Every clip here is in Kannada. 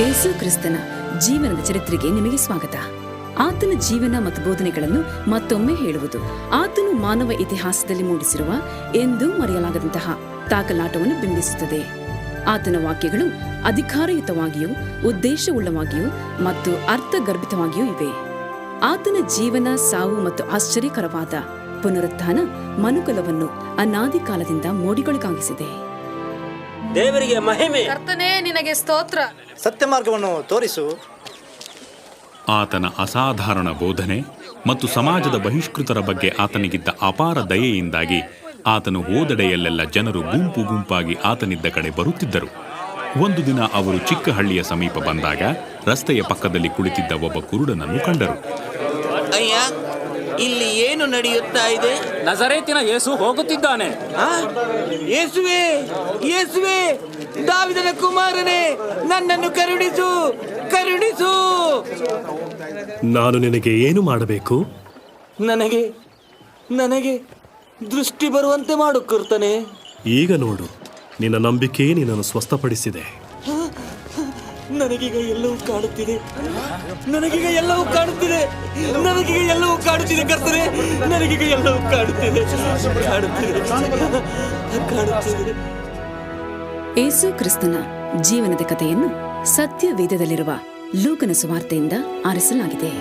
ಯೇಸು ಕ್ರಿಸ್ತನ ಜೀವನದ ಚರಿತ್ರೆಗೆ ನಿಮಗೆ ಸ್ವಾಗತ. ಆತನ ಜೀವನ ಮತ್ತು ಬೋಧನೆಗಳನ್ನು ಮತ್ತೊಮ್ಮೆ ಹೇಳುವುದು ಆತನು ಮಾನವ ಇತಿಹಾಸದಲ್ಲಿ ಮೂಡಿಸಿರುವ ಎಂದೂ ಮರೆಯಲಾಗದಂತಹ ತಾಕಲಾಟವನ್ನು ಬಿಂಬಿಸುತ್ತದೆ. ಆತನ ವಾಕ್ಯಗಳು ಅಧಿಕಾರಯುತವಾಗಿಯೂ ಉದ್ದೇಶವುಳ್ಳವಾಗಿಯೂ ಮತ್ತು ಅರ್ಥಗರ್ಭಿತವಾಗಿಯೂ ಇವೆ. ಆತನ ಜೀವನ, ಸಾವು ಮತ್ತು ಆಶ್ಚರ್ಯಕರವಾದ ಪುನರುತ್ಥಾನ ಮನುಕುಲವನ್ನು ಅನಾದಿ ಕಾಲದಿಂದ ಮೋಡಿಗೊಳಗಾಗಿಸಿದೆ. ದೇವರಿಗೆ ಮಹಿಮೆ. ಕರ್ತನೇ, ನಿನಗೆ ಸ್ತೋತ್ರ. ಸತ್ಯ ಮಾರ್ಗವನ್ನು ತೋರಿಸು. ಆತನ ಅಸಾಧಾರಣ ಬೋಧನೆ ಮತ್ತು ಸಮಾಜದ ಬಹಿಷ್ಕೃತರ ಬಗ್ಗೆ ಆತನಿಗಿದ್ದ ಅಪಾರ ದಯೆಯಿಂದಾಗಿ ಆತನು ಹೋದೆಡೆಯಲ್ಲೆಲ್ಲ ಜನರು ಗುಂಪು ಗುಂಪಾಗಿ ಆತನಿದ್ದ ಕಡೆ ಬರುತ್ತಿದ್ದರು. ಒಂದು ದಿನ ಅವರು ಚಿಕ್ಕ ಹಳ್ಳಿಯ ಸಮೀಪ ಬಂದಾಗ ರಸ್ತೆಯ ಪಕ್ಕದಲ್ಲಿ ಕುಳಿತಿದ್ದ ಒಬ್ಬ ಕುರುಡನನ್ನು ಕಂಡರು. ಅಯ್ಯ, ಇಲ್ಲಿ ಏನು ನಡೆಯುತ್ತಾ ಇದೆ? ನಜರೇತಿನ ಯೇಸು ಹೋಗುತ್ತಿದ್ದಾನೆ. ಯೇಸುವೆ, ಯೇಸುವೆ, ದಾವಿದನ ಕುಮಾರನೇ, ನನ್ನನ್ನು ಕರುಣಿಸು, ಕರುಣಿಸು. ನಾನು ನಿನಗೆ ಏನು ಮಾಡಬೇಕು? ನನಗೆ ದೃಷ್ಟಿ ಬರುವಂತೆ ಮಾಡು ಕರ್ತನೇ. ಈಗ ನೋಡು, ನಿನ್ನ ನಂಬಿಕೆ ನಿನ್ನನ್ನು ಸ್ವಸ್ಥಪಡಿಸಿದೆ. ನನಗೀಗ ಎಲ್ಲವೂ ಕಾಣುತ್ತಿದೆ, ನನಗೀಗ ಎಲ್ಲವೂ ಕಾಣುತ್ತಿದೆ, ನನಗೀಗ ಎಲ್ಲವೂ ಕಾಣುತ್ತಿದೆ ಕರ್ತನೇ, ನನಗೀಗ ಎಲ್ಲವೂ ಕಾಣುತ್ತಿದೆ, ಕಾಣುತ್ತಿದೆ. ಯೇಸು ಕ್ರಿಸ್ತನ ಜೀವನದ ಕಥೆಯನ್ನು ಸತ್ಯವೇದದಲ್ಲಿರುವ ಲೂಕನ ಸುವಾರ್ತೆಯಿಂದ ಆರಿಸಲಾಗಿದೆ.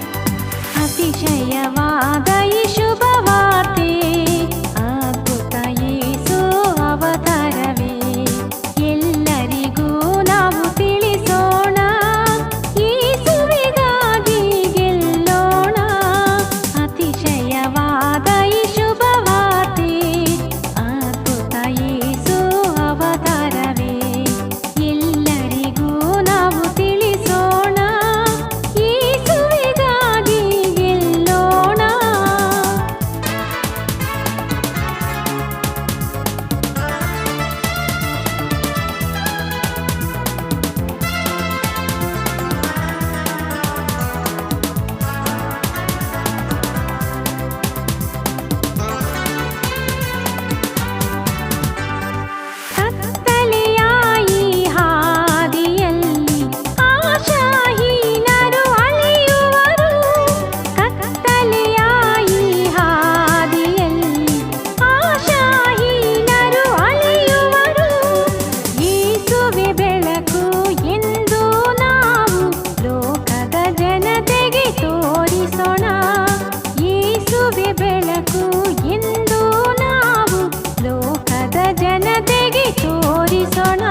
ಅತಿಶಯವಾದ ಈ ಶುಭವಾರ್ತೆ, ಅದ್ಭುತ ಯೇಸು ಅವತಾರವೇ, ಎಲ್ಲರಿಗೂ ನಾವು ತಿಳಿಸೋಣ, ಯೇಸುವಿಗಾಗಿ ಗೆಲ್ಲೋಣ. ಅತಿಶಯವಾದ ಈ ಶುಭವಾರ್ತೆ, ಅದ್ಭುತ ಯೇಸು ಅವತಾರವೇ, ಎಲ್ಲರಿಗೂ ನಾವು ತಿಳಿಸೋಣ, ಯೇಸುವಿಗಾಗಿ ಗೆಲ್ಲೋಣ. ಕತ್ತಲೆಯ ಈ ಹಾದಿಯಲ್ಲಿ ಆಶಾಹೀನರು ಅಲೆಯುವರು, ಕತ್ತಲೆಯ ಈ ಹಾದಿಯಲ್ಲಿ ಆಶಾಹೀನರು ಅಲೆಯುವರು. ಯೇಸುವೆ ಬೆಳಕು ಎಂದು ನಾವು ಲೋಕದ ಜನತೆಗೆ ತೋರಿಸೋಣ, ಯೇಸುವೆ ಬೆಳಕು ಎಂದು ನಾವು ಲೋಕದ ಜನತೆಗೆ ತೋರಿಸೋಣ.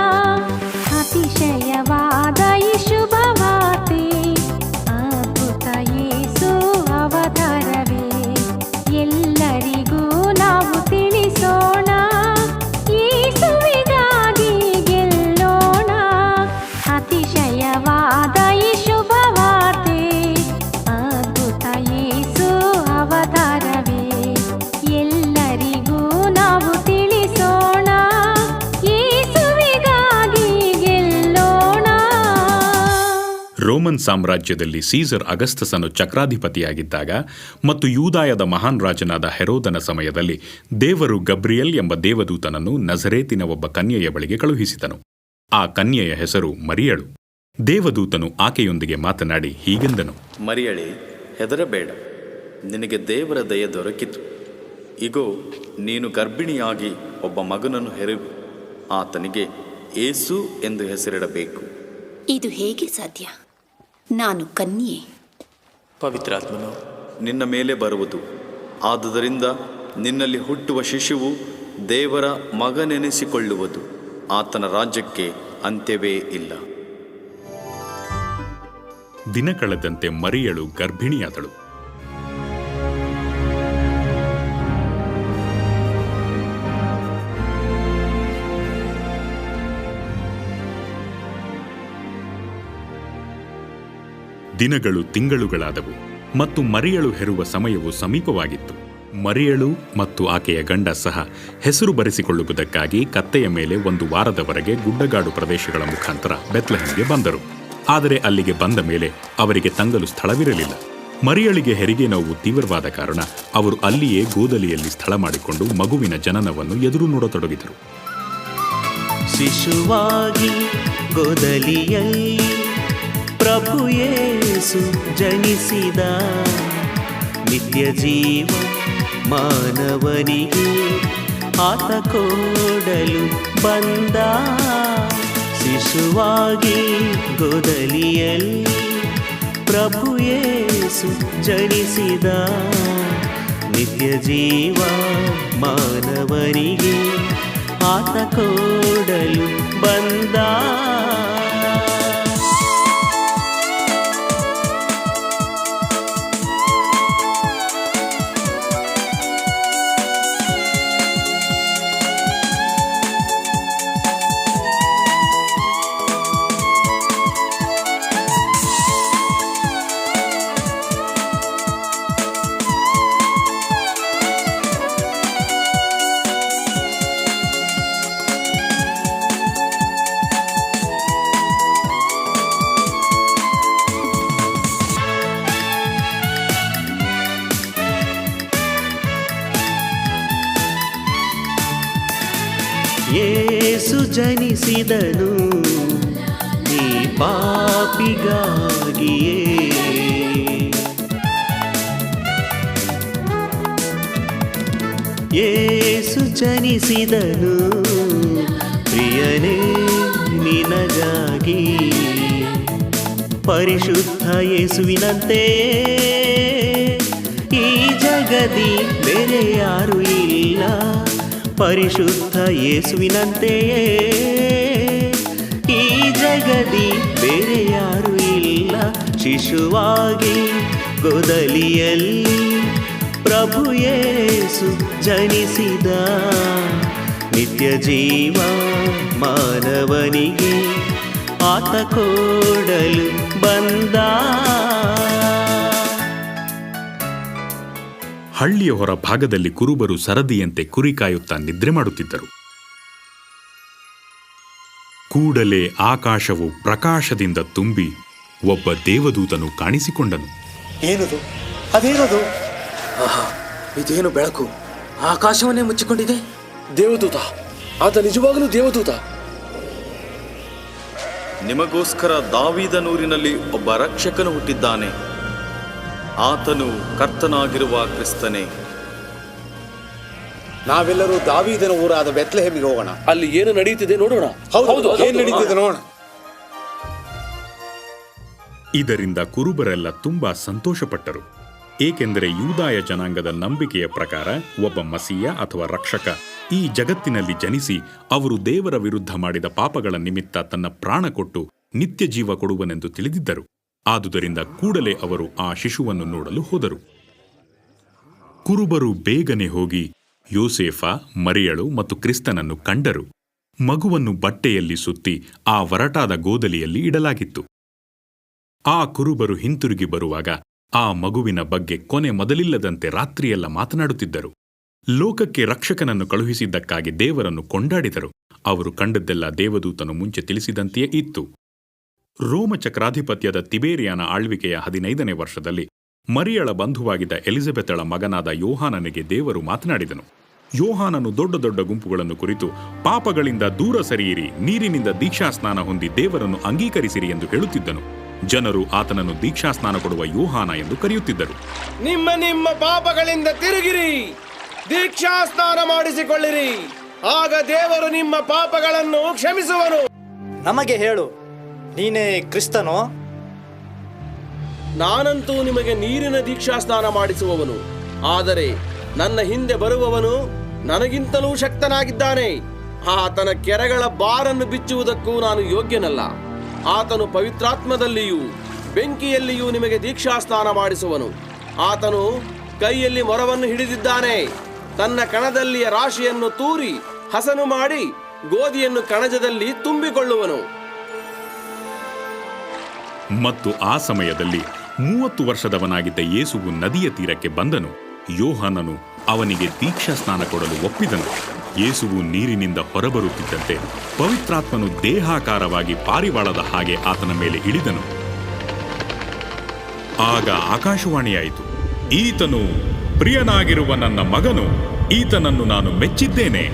ಅತಿಶಯವಾದ ಈ ಶುಭವಾರ್ತೆ, ಅದ್ಭುತ ಯೇಸು ಅವತಾರವೇ, ಎಲ್ಲರಿಗೂ ನಾವು ತಿಳಿಸೋಣ, ಯೇಸುವಿಗಾಗಿ ಗೆಲ್ಲೋಣ. ಅತಿಶಯವಾದ ಈ ಶುಭವಾರ್ತೆ, ಅದ್ಭುತ ಯೇಸು ಅವತಾರವೇ, ಎಲ್ಲರಿಗೂ ನಾವು ತಿಳಿಸೋಣ, ಯೇಸುವಿಗಾಗಿ ಗೆಲ್ಲೋಣ. ರೋಮನ್ ಸಾಮ್ರಾಜ್ಯದಲ್ಲಿ ಸೀಸರ್ ಅಗಸ್ತಸನು ಚಕ್ರಾಧಿಪತಿಯಾಗಿದ್ದಾಗ ಮತ್ತು ಯೂದಾಯದ ಮಹಾನ್ ರಾಜನಾದ ಹೆರೋದನ ಸಮಯದಲ್ಲಿ ದೇವರು ಗಬ್ರಿಯಲ್ ಎಂಬ ದೇವದೂತನನ್ನು ನಜರೇತಿನ ಒಬ್ಬ ಕನ್ಯೆಯ ಬಳಿಗೆ ಕಳುಹಿಸಿದನು. ಆ ಕನ್ಯೆಯ ಹೆಸರು ಮರಿಯಳು. ದೇವದೂತನು ಆಕೆಯೊಂದಿಗೆ ಮಾತನಾಡಿ ಹೀಗೆಂದನು: ಮರಿಯಳೇ, ಹೆದರಬೇಡ, ನಿನಗೆ ದೇವರ ದಯೆ ದೊರಕಿತು. ಇಗೋ, ನೀನು ಗರ್ಭಿಣಿಯಾಗಿ ಒಬ್ಬ ಮಗನನ್ನು ಹೆರುವಿ, ಆತನಿಗೆ ಯೇಸು ಎಂದು ಹೆಸರಿಡಬೇಕು. ಇದು ಹೇಗೆ ಸಾಧ್ಯ? ನಾನು ಕನ್ಯೆ. ಪವಿತ್ರಾತ್ಮನು ನಿನ್ನ ಮೇಲೆ ಬರುವುದು, ಆದುದರಿಂದ ನಿನ್ನಲ್ಲಿ ಹುಟ್ಟುವ ಶಿಶುವು ದೇವರ ಮಗನೆನಿಸಿಕೊಳ್ಳುವುದು, ಆತನ ರಾಜ್ಯಕ್ಕೆ ಅಂತ್ಯವೇ ಇಲ್ಲ. ದಿನ ಕಳೆದಂತೆ ಮರಿಯಳು ಗರ್ಭಿಣಿಯಾದಳು. ದಿನಗಳು ತಿಂಗಳುಗಳಾದವು ಮತ್ತು ಮರಿಯಳು ಹೆರುವ ಸಮಯವು ಸಮೀಪವಾಗಿತ್ತು. ಮರಿಯಳು ಮತ್ತು ಆಕೆಯ ಗಂಡ ಸಹ ಹೆಸರು ಬರೆಸಿಕೊಳ್ಳುವುದಕ್ಕಾಗಿ ಕತ್ತೆಯ ಮೇಲೆ 1 ವಾರದವರೆಗೆ ಗುಡ್ಡಗಾಡು ಪ್ರದೇಶಗಳ ಮುಖಾಂತರ ಬೆತ್ಲೆಹೆಮ್ಗೆ ಬಂದರು. ಆದರೆ ಅಲ್ಲಿಗೆ ಬಂದ ಮೇಲೆ ಅವರಿಗೆ ತಂಗಲು ಸ್ಥಳವಿರಲಿಲ್ಲ. ಮರಿಯಳಿಗೆ ಹೆರಿಗೆ ನೋವು ತೀವ್ರವಾದ ಕಾರಣ ಅವರು ಅಲ್ಲಿಯೇ ಗೋದಲಿಯಲ್ಲಿ ಸ್ಥಳ ಮಾಡಿಕೊಂಡು ಮಗುವಿನ ಜನನವನ್ನು ಎದುರು ನೋಡತೊಡಗಿದರು. ಶಿಶುವಾಗಿ ಗೋದಲಿಯಲ್ಲಿ ಪ್ರಭು ಯೇಸು ಜನಿಸಿದ ನಿತ್ಯ ಜೀವ ಮಾನವನಿಗೆ ಆತ ಕೊಡಲು ಬಂದ ಶಿಶುವಾಗಿ ಗೋದಲಿಯಲ್ಲಿ ಪ್ರಭು ಯೇಸು ಜನಿಸಿದ ನಿತ್ಯ ಜೀವ ಮಾನವನಿಗೆ ಆತ ಕೊಡಲು ಬಂದ ಯೇಸು ಜನಿಸಿದನು ಈ ಪಾಪಿಗಾಗಿಯೇ ಯೇಸು ಜನಿಸಿದನು ಪ್ರಿಯನೇ ನಿನಗಾಗಿ ಪರಿಶುದ್ಧ ಯೇಸುವಿನಂತೆ ಈ ಜಗದಿ ಬೇರೆ ಯಾರು ಇಲ್ಲ ಪರಿಶುದ್ಧ ಯೇಸುವಿನಂತೆಯೇ ಈ ಜಗದಿ ಬೇರೆ ಯಾರು ಇಲ್ಲ ಶಿಶುವಾಗಿ ಗೋದಲಿಯಲ್ಲಿ ಪ್ರಭು ಯೇಸು ಜನಿಸಿದ ನಿತ್ಯ ಜೀವ ಮಾನವನಿಗೆ ಆತ ಕೊಡಲು ಬಂದ ಹಳ್ಳಿಯ ಹೊರ ಭಾಗದಲ್ಲಿ ಕುರುಬರು ಸರದಿಯಂತೆ ಕುರಿ ಕಾಯುತ್ತಾ ನಿದ್ರೆ ಮಾಡುತ್ತಿದ್ದರು. ಕೂಡಲೇ ಆಕಾಶವು ಪ್ರಕಾಶದಿಂದ ತುಂಬಿ ಒಬ್ಬ ದೇವದೂತನು ಕಾಣಿಸಿಕೊಂಡನು. ಏನದು? ಅದೇನದು? ಇದೇನು ಬೆಳಕು ಆಕಾಶವನ್ನೇ ಮುಚ್ಚಿಕೊಂಡಿದೆ. ದೇವದೂತ, ಆತ ನಿಜವಾಗಲೂ ದೇವದೂತ. ನಿಮಗೋಸ್ಕರ ದಾವೀದನೂರಿನಲ್ಲಿ ಒಬ್ಬ ರಕ್ಷಕನು ಹುಟ್ಟಿದ್ದಾನೆ. ಆತನು ಕರ್ತನಾಗಿರುವ ಕ್ರಿಸ್ತನೇ. ನಾವೆಲ್ಲರೂ ದಾವೀದನ ಊರಾದ ಬೆತ್ಲೆಹೇಮಿಗೆ ಹೋಗೋಣ. ಅಲ್ಲಿ ಏನು ನಡೆಯುತ್ತಿದೆ ನೋಡೋಣ. ಹೌದು, ಏನು ನಡೀತಿದೆ ನೋಡೋಣ. ಇದರಿಂದ ಕುರುಬರೆಲ್ಲ ತುಂಬಾ ಸಂತೋಷಪಟ್ಟರು. ಏಕೆಂದರೆ ಯೂದಾಯ ಜನಾಂಗದ ನಂಬಿಕೆಯ ಪ್ರಕಾರ ಒಬ್ಬ ಮಸೀಯ ಅಥವಾ ರಕ್ಷಕ ಈ ಜಗತ್ತಿನಲ್ಲಿ ಜನಿಸಿ ಅವರು ದೇವರ ವಿರುದ್ಧ ಮಾಡಿದ ಪಾಪಗಳ ನಿಮಿತ್ತ ತನ್ನ ಪ್ರಾಣ ಕೊಟ್ಟು ನಿತ್ಯ ಜೀವ ಕೊಡುವನೆಂದು ತಿಳಿದಿದ್ದರು. ಆದುದರಿಂದ ಕೂಡಲೇ ಅವರು ಆ ಶಿಶುವನ್ನು ನೋಡಲು ಹೋದರು. ಕುರುಬರು ಬೇಗನೆ ಹೋಗಿ ಯೋಸೇಫ, ಮರಿಯಳು ಮತ್ತು ಕ್ರಿಸ್ತನನ್ನು ಕಂಡರು. ಮಗುವನ್ನು ಬಟ್ಟೆಯಲ್ಲಿ ಸುತ್ತಿ ಆ ಒರಟಾದ ಗೋದಲಿಯಲ್ಲಿ ಇಡಲಾಗಿತ್ತು. ಆ ಕುರುಬರು ಹಿಂತಿರುಗಿ ಬರುವಾಗ ಆ ಮಗುವಿನ ಬಗ್ಗೆ ಕೊನೆ ಮೊದಲಿಲ್ಲದಂತೆ ರಾತ್ರಿಯೆಲ್ಲ ಮಾತನಾಡುತ್ತಿದ್ದರು. ಲೋಕಕ್ಕೆ ರಕ್ಷಕನನ್ನು ಕಳುಹಿಸಿದ್ದಕ್ಕಾಗಿ ದೇವರನ್ನು ಕೊಂಡಾಡಿದರು. ಅವರು ಕಂಡದ್ದೆಲ್ಲ ದೇವದೂತನು ಮುಂಚೆ ತಿಳಿಸಿದಂತೆಯೇ ಇತ್ತು. ರೋಮ ಚಕ್ರಾಧಿಪತ್ಯದ ತಿಬೇರಿಯನ ಆಳ್ವಿಕೆಯ 15ನೇ ವರ್ಷದಲ್ಲಿ ಮರಿಯಳ ಬಂಧುವಾಗಿದ್ದ ಎಲಿಜಬೆತಳ ಮಗನಾದ ಯೋಹಾನನಿಗೆ ದೇವರು ಮಾತನಾಡಿದನು. ಯೋಹಾನನು ದೊಡ್ಡ ದೊಡ್ಡ ಗುಂಪುಗಳನ್ನು ಕುರಿತು ಪಾಪಗಳಿಂದ ದೂರ ಸರಿಯಿರಿ, ನೀರಿನಿಂದ ದೀಕ್ಷಾಸ್ನಾನ ಹೊಂದಿ ದೇವರನ್ನು ಅಂಗೀಕರಿಸಿರಿ ಎಂದು ಹೇಳುತ್ತಿದ್ದನು. ಜನರು ಆತನನ್ನು ದೀಕ್ಷಾಸ್ನಾನ ಕೊಡುವ ಯೋಹಾನ ಎಂದು ಕರೆಯುತ್ತಿದ್ದರು. ನಿಮ್ಮ ನಿಮ್ಮ ಪಾಪಗಳಿಂದ ತಿರುಗಿರಿ, ದೀಕ್ಷಾಸ್ನಾನ ಮಾಡಿಸಿಕೊಳ್ಳಿರಿ, ಆಗ ದೇವರು ನಿಮ್ಮ ಪಾಪಗಳನ್ನು ಕ್ಷಮಿಸುವನು. ನಮಗೆ ಹೇಳು, ನೀನೇ ಕ್ರಿಸ್ತನೋ? ನಾನಂತೂ ನಿಮಗೆ ನೀರಿನ ದೀಕ್ಷಾಸ್ನಾನ ಮಾಡಿಸುವವನು. ಆದರೆ ನನ್ನ ಹಿಂದೆ ಬರುವವನು ನನಗಿಂತಲೂ ಶಕ್ತನಾಗಿದ್ದಾನೆ. ಆತನ ಕೆರಗಳ ಬಾರನ್ನು ಬಿಚ್ಚುವುದಕ್ಕೂ ನಾನು ಯೋಗ್ಯನಲ್ಲ. ಆತನು ಪವಿತ್ರಾತ್ಮದಲ್ಲಿಯೂ ಬೆಂಕಿಯಲ್ಲಿಯೂ ನಿಮಗೆ ದೀಕ್ಷಾಸ್ನಾನ ಮಾಡಿಸುವನು. ಆತನು ಕೈಯಲ್ಲಿ ಮೊರವನ್ನು ಹಿಡಿದಿದ್ದಾನೆ. ತನ್ನ ಕಣದಲ್ಲಿಯ ರಾಶಿಯನ್ನು ತೂರಿ ಹಸನು ಮಾಡಿ ಗೋಧಿಯನ್ನು ಕಣಜದಲ್ಲಿ ತುಂಬಿಕೊಳ್ಳುವನು. ಮತ್ತು ಆ ಸಮಯದಲ್ಲಿ 30 ವರ್ಷದವನಾಗಿದ್ದ ಯೇಸುವು ನದಿಯ ತೀರಕ್ಕೆ ಬಂದನು. ಯೋಹಾನನು ಅವನಿಗೆ ದೀಕ್ಷಾಸ್ನಾನ ಕೊಡಲು ಒಪ್ಪಿದನು. ಯೇಸುವು ನೀರಿನಿಂದ ಹೊರಬರುತ್ತಿದ್ದಂತೆ ಪವಿತ್ರಾತ್ಮನು ದೇಹಾಕಾರವಾಗಿ ಪಾರಿವಾಳದ ಹಾಗೆ ಆತನ ಮೇಲೆ ಇಳಿದನು. ಆಗ ಆಕಾಶವಾಣಿಯಾಯಿತು, ಈತನು ಪ್ರಿಯನಾಗಿರುವ ನನ್ನ ಮಗನು, ಈತನನ್ನು ನಾನು ಮೆಚ್ಚಿದ್ದೇನೆ.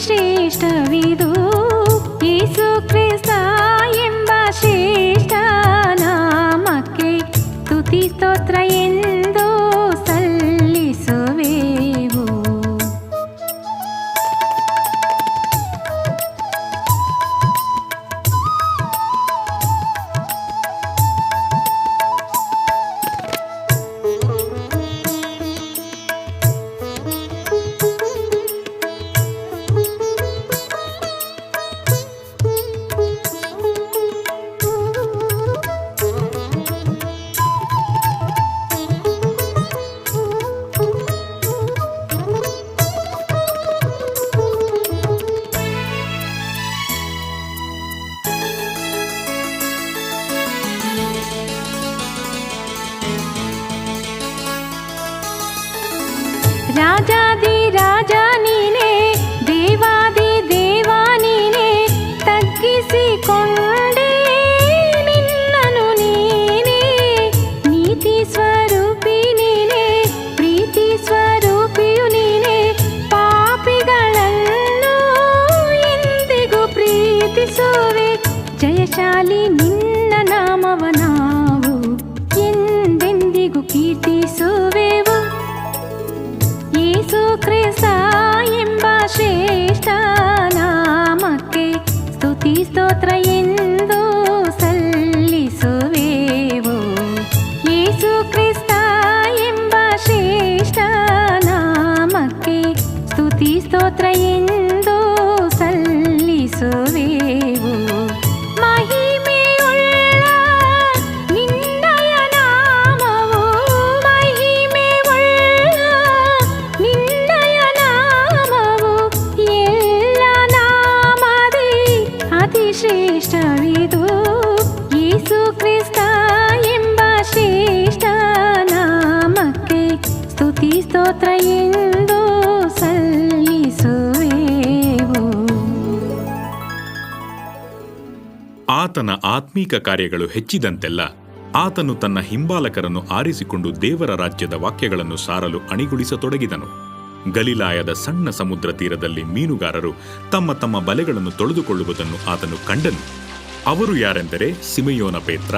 ಶ್ರೇಷ್ಠವಿದು ಯೇಸು ಕ್ರಿಸ್ತ ಎಂಬ ಶ್ರೇಷ್ಠ ನಾಮಕ್ಕೆ ಸ್ತುತಿ ಸ್ತೋತ್ರ ಎಂದು ಸಲ್ಲಿಸುವೆವು. ರಾಜಾದಿ ರಾಜ ನೀನೇ, ದೇವಾದಿ ದೇವ ನೀನೇ, ತಗ್ಗಿಸಿಕೊಂಡೆ ನಿನ್ನನು ನೀನೇ. ನೀತಿ ಸ್ವರೂಪಿ ನೀನೇ, ಪ್ರೀತಿ ಸ್ವರೂಪಿಯು ನೀನೇ, ಪಾಪಿಗಳನ್ನು ಎಂದಿಗೂ ಪ್ರೀತಿಸುವೆ. ಜಯಶಾಲಿ ನಿನ್ನ ನಾಮವ ನಾವು ಎಂದೆಂದಿಗೂ ಕೀರ್ತಿಸುವೆವು. ಯೇಸು ಕ್ರಿಸ್ತ ಎಂಬ ಶ್ರೇಷ್ಠ ನಾಮಕ್ಕೆ ಸ್ತುತಿ ಸ್ತೋತ್ರ ಎಂದು ಸಲ್ಲಿಸುವೆವು. ಯೇಸು ಕ್ರಿಸ್ತ ಎಂಬ ಶ್ರೇಷ್ಠ ನಾಮಕ್ಕೆ ಸ್ತುತಿ ಸ್ತೋತ್ರ ಎಂದು ಸಲ್ಲಿಸುವೆವು. ಮಹಿಮೆಯುಳ್ಳ ನಿನ್ನಯ ನಾಮವು, ಮಹಿಮೆಯುಳ್ಳ ನಿನ್ನಯ ನಾಮವು, ಎಲ್ಲ ನಾಮದಿ ಅತಿ ಶ್ರೇಷ್ಠವಿದು. ಯೇಸು ಕ್ರಿಸ್ತ ಎಂಬ ಶ್ರೇಷ್ಠ ನಾಮಕ್ಕೆ ಸ್ತುತಿ ಸ್ತೋತ್ರ ಎಂದು ಸಲ್ಲಿಸುವೆವು. ಆತನ ಆತ್ಮೀಕ ಕಾರ್ಯಗಳು ಹೆಚ್ಚಿದಂತೆಲ್ಲ ಆತನು ತನ್ನ ಹಿಂಬಾಲಕರನ್ನು ಆರಿಸಿಕೊಂಡು ದೇವರ ರಾಜ್ಯದ ವಾಕ್ಯಗಳನ್ನು ಸಾರಲು ಅಣಿಗೊಳಿಸತೊಡಗಿದನು. ಗಲಿಲಾಯದ ಸಣ್ಣ ಸಮುದ್ರ ತೀರದಲ್ಲಿ ಮೀನುಗಾರರು ತಮ್ಮ ತಮ್ಮ ಬಲೆಗಳನ್ನು ತೊಳೆದುಕೊಳ್ಳುವುದನ್ನು ಆತನು ಕಂಡನು. ಅವರು ಯಾರೆಂದರೆ ಸಿಮೆಯೋನ ಪೇತ್ರ,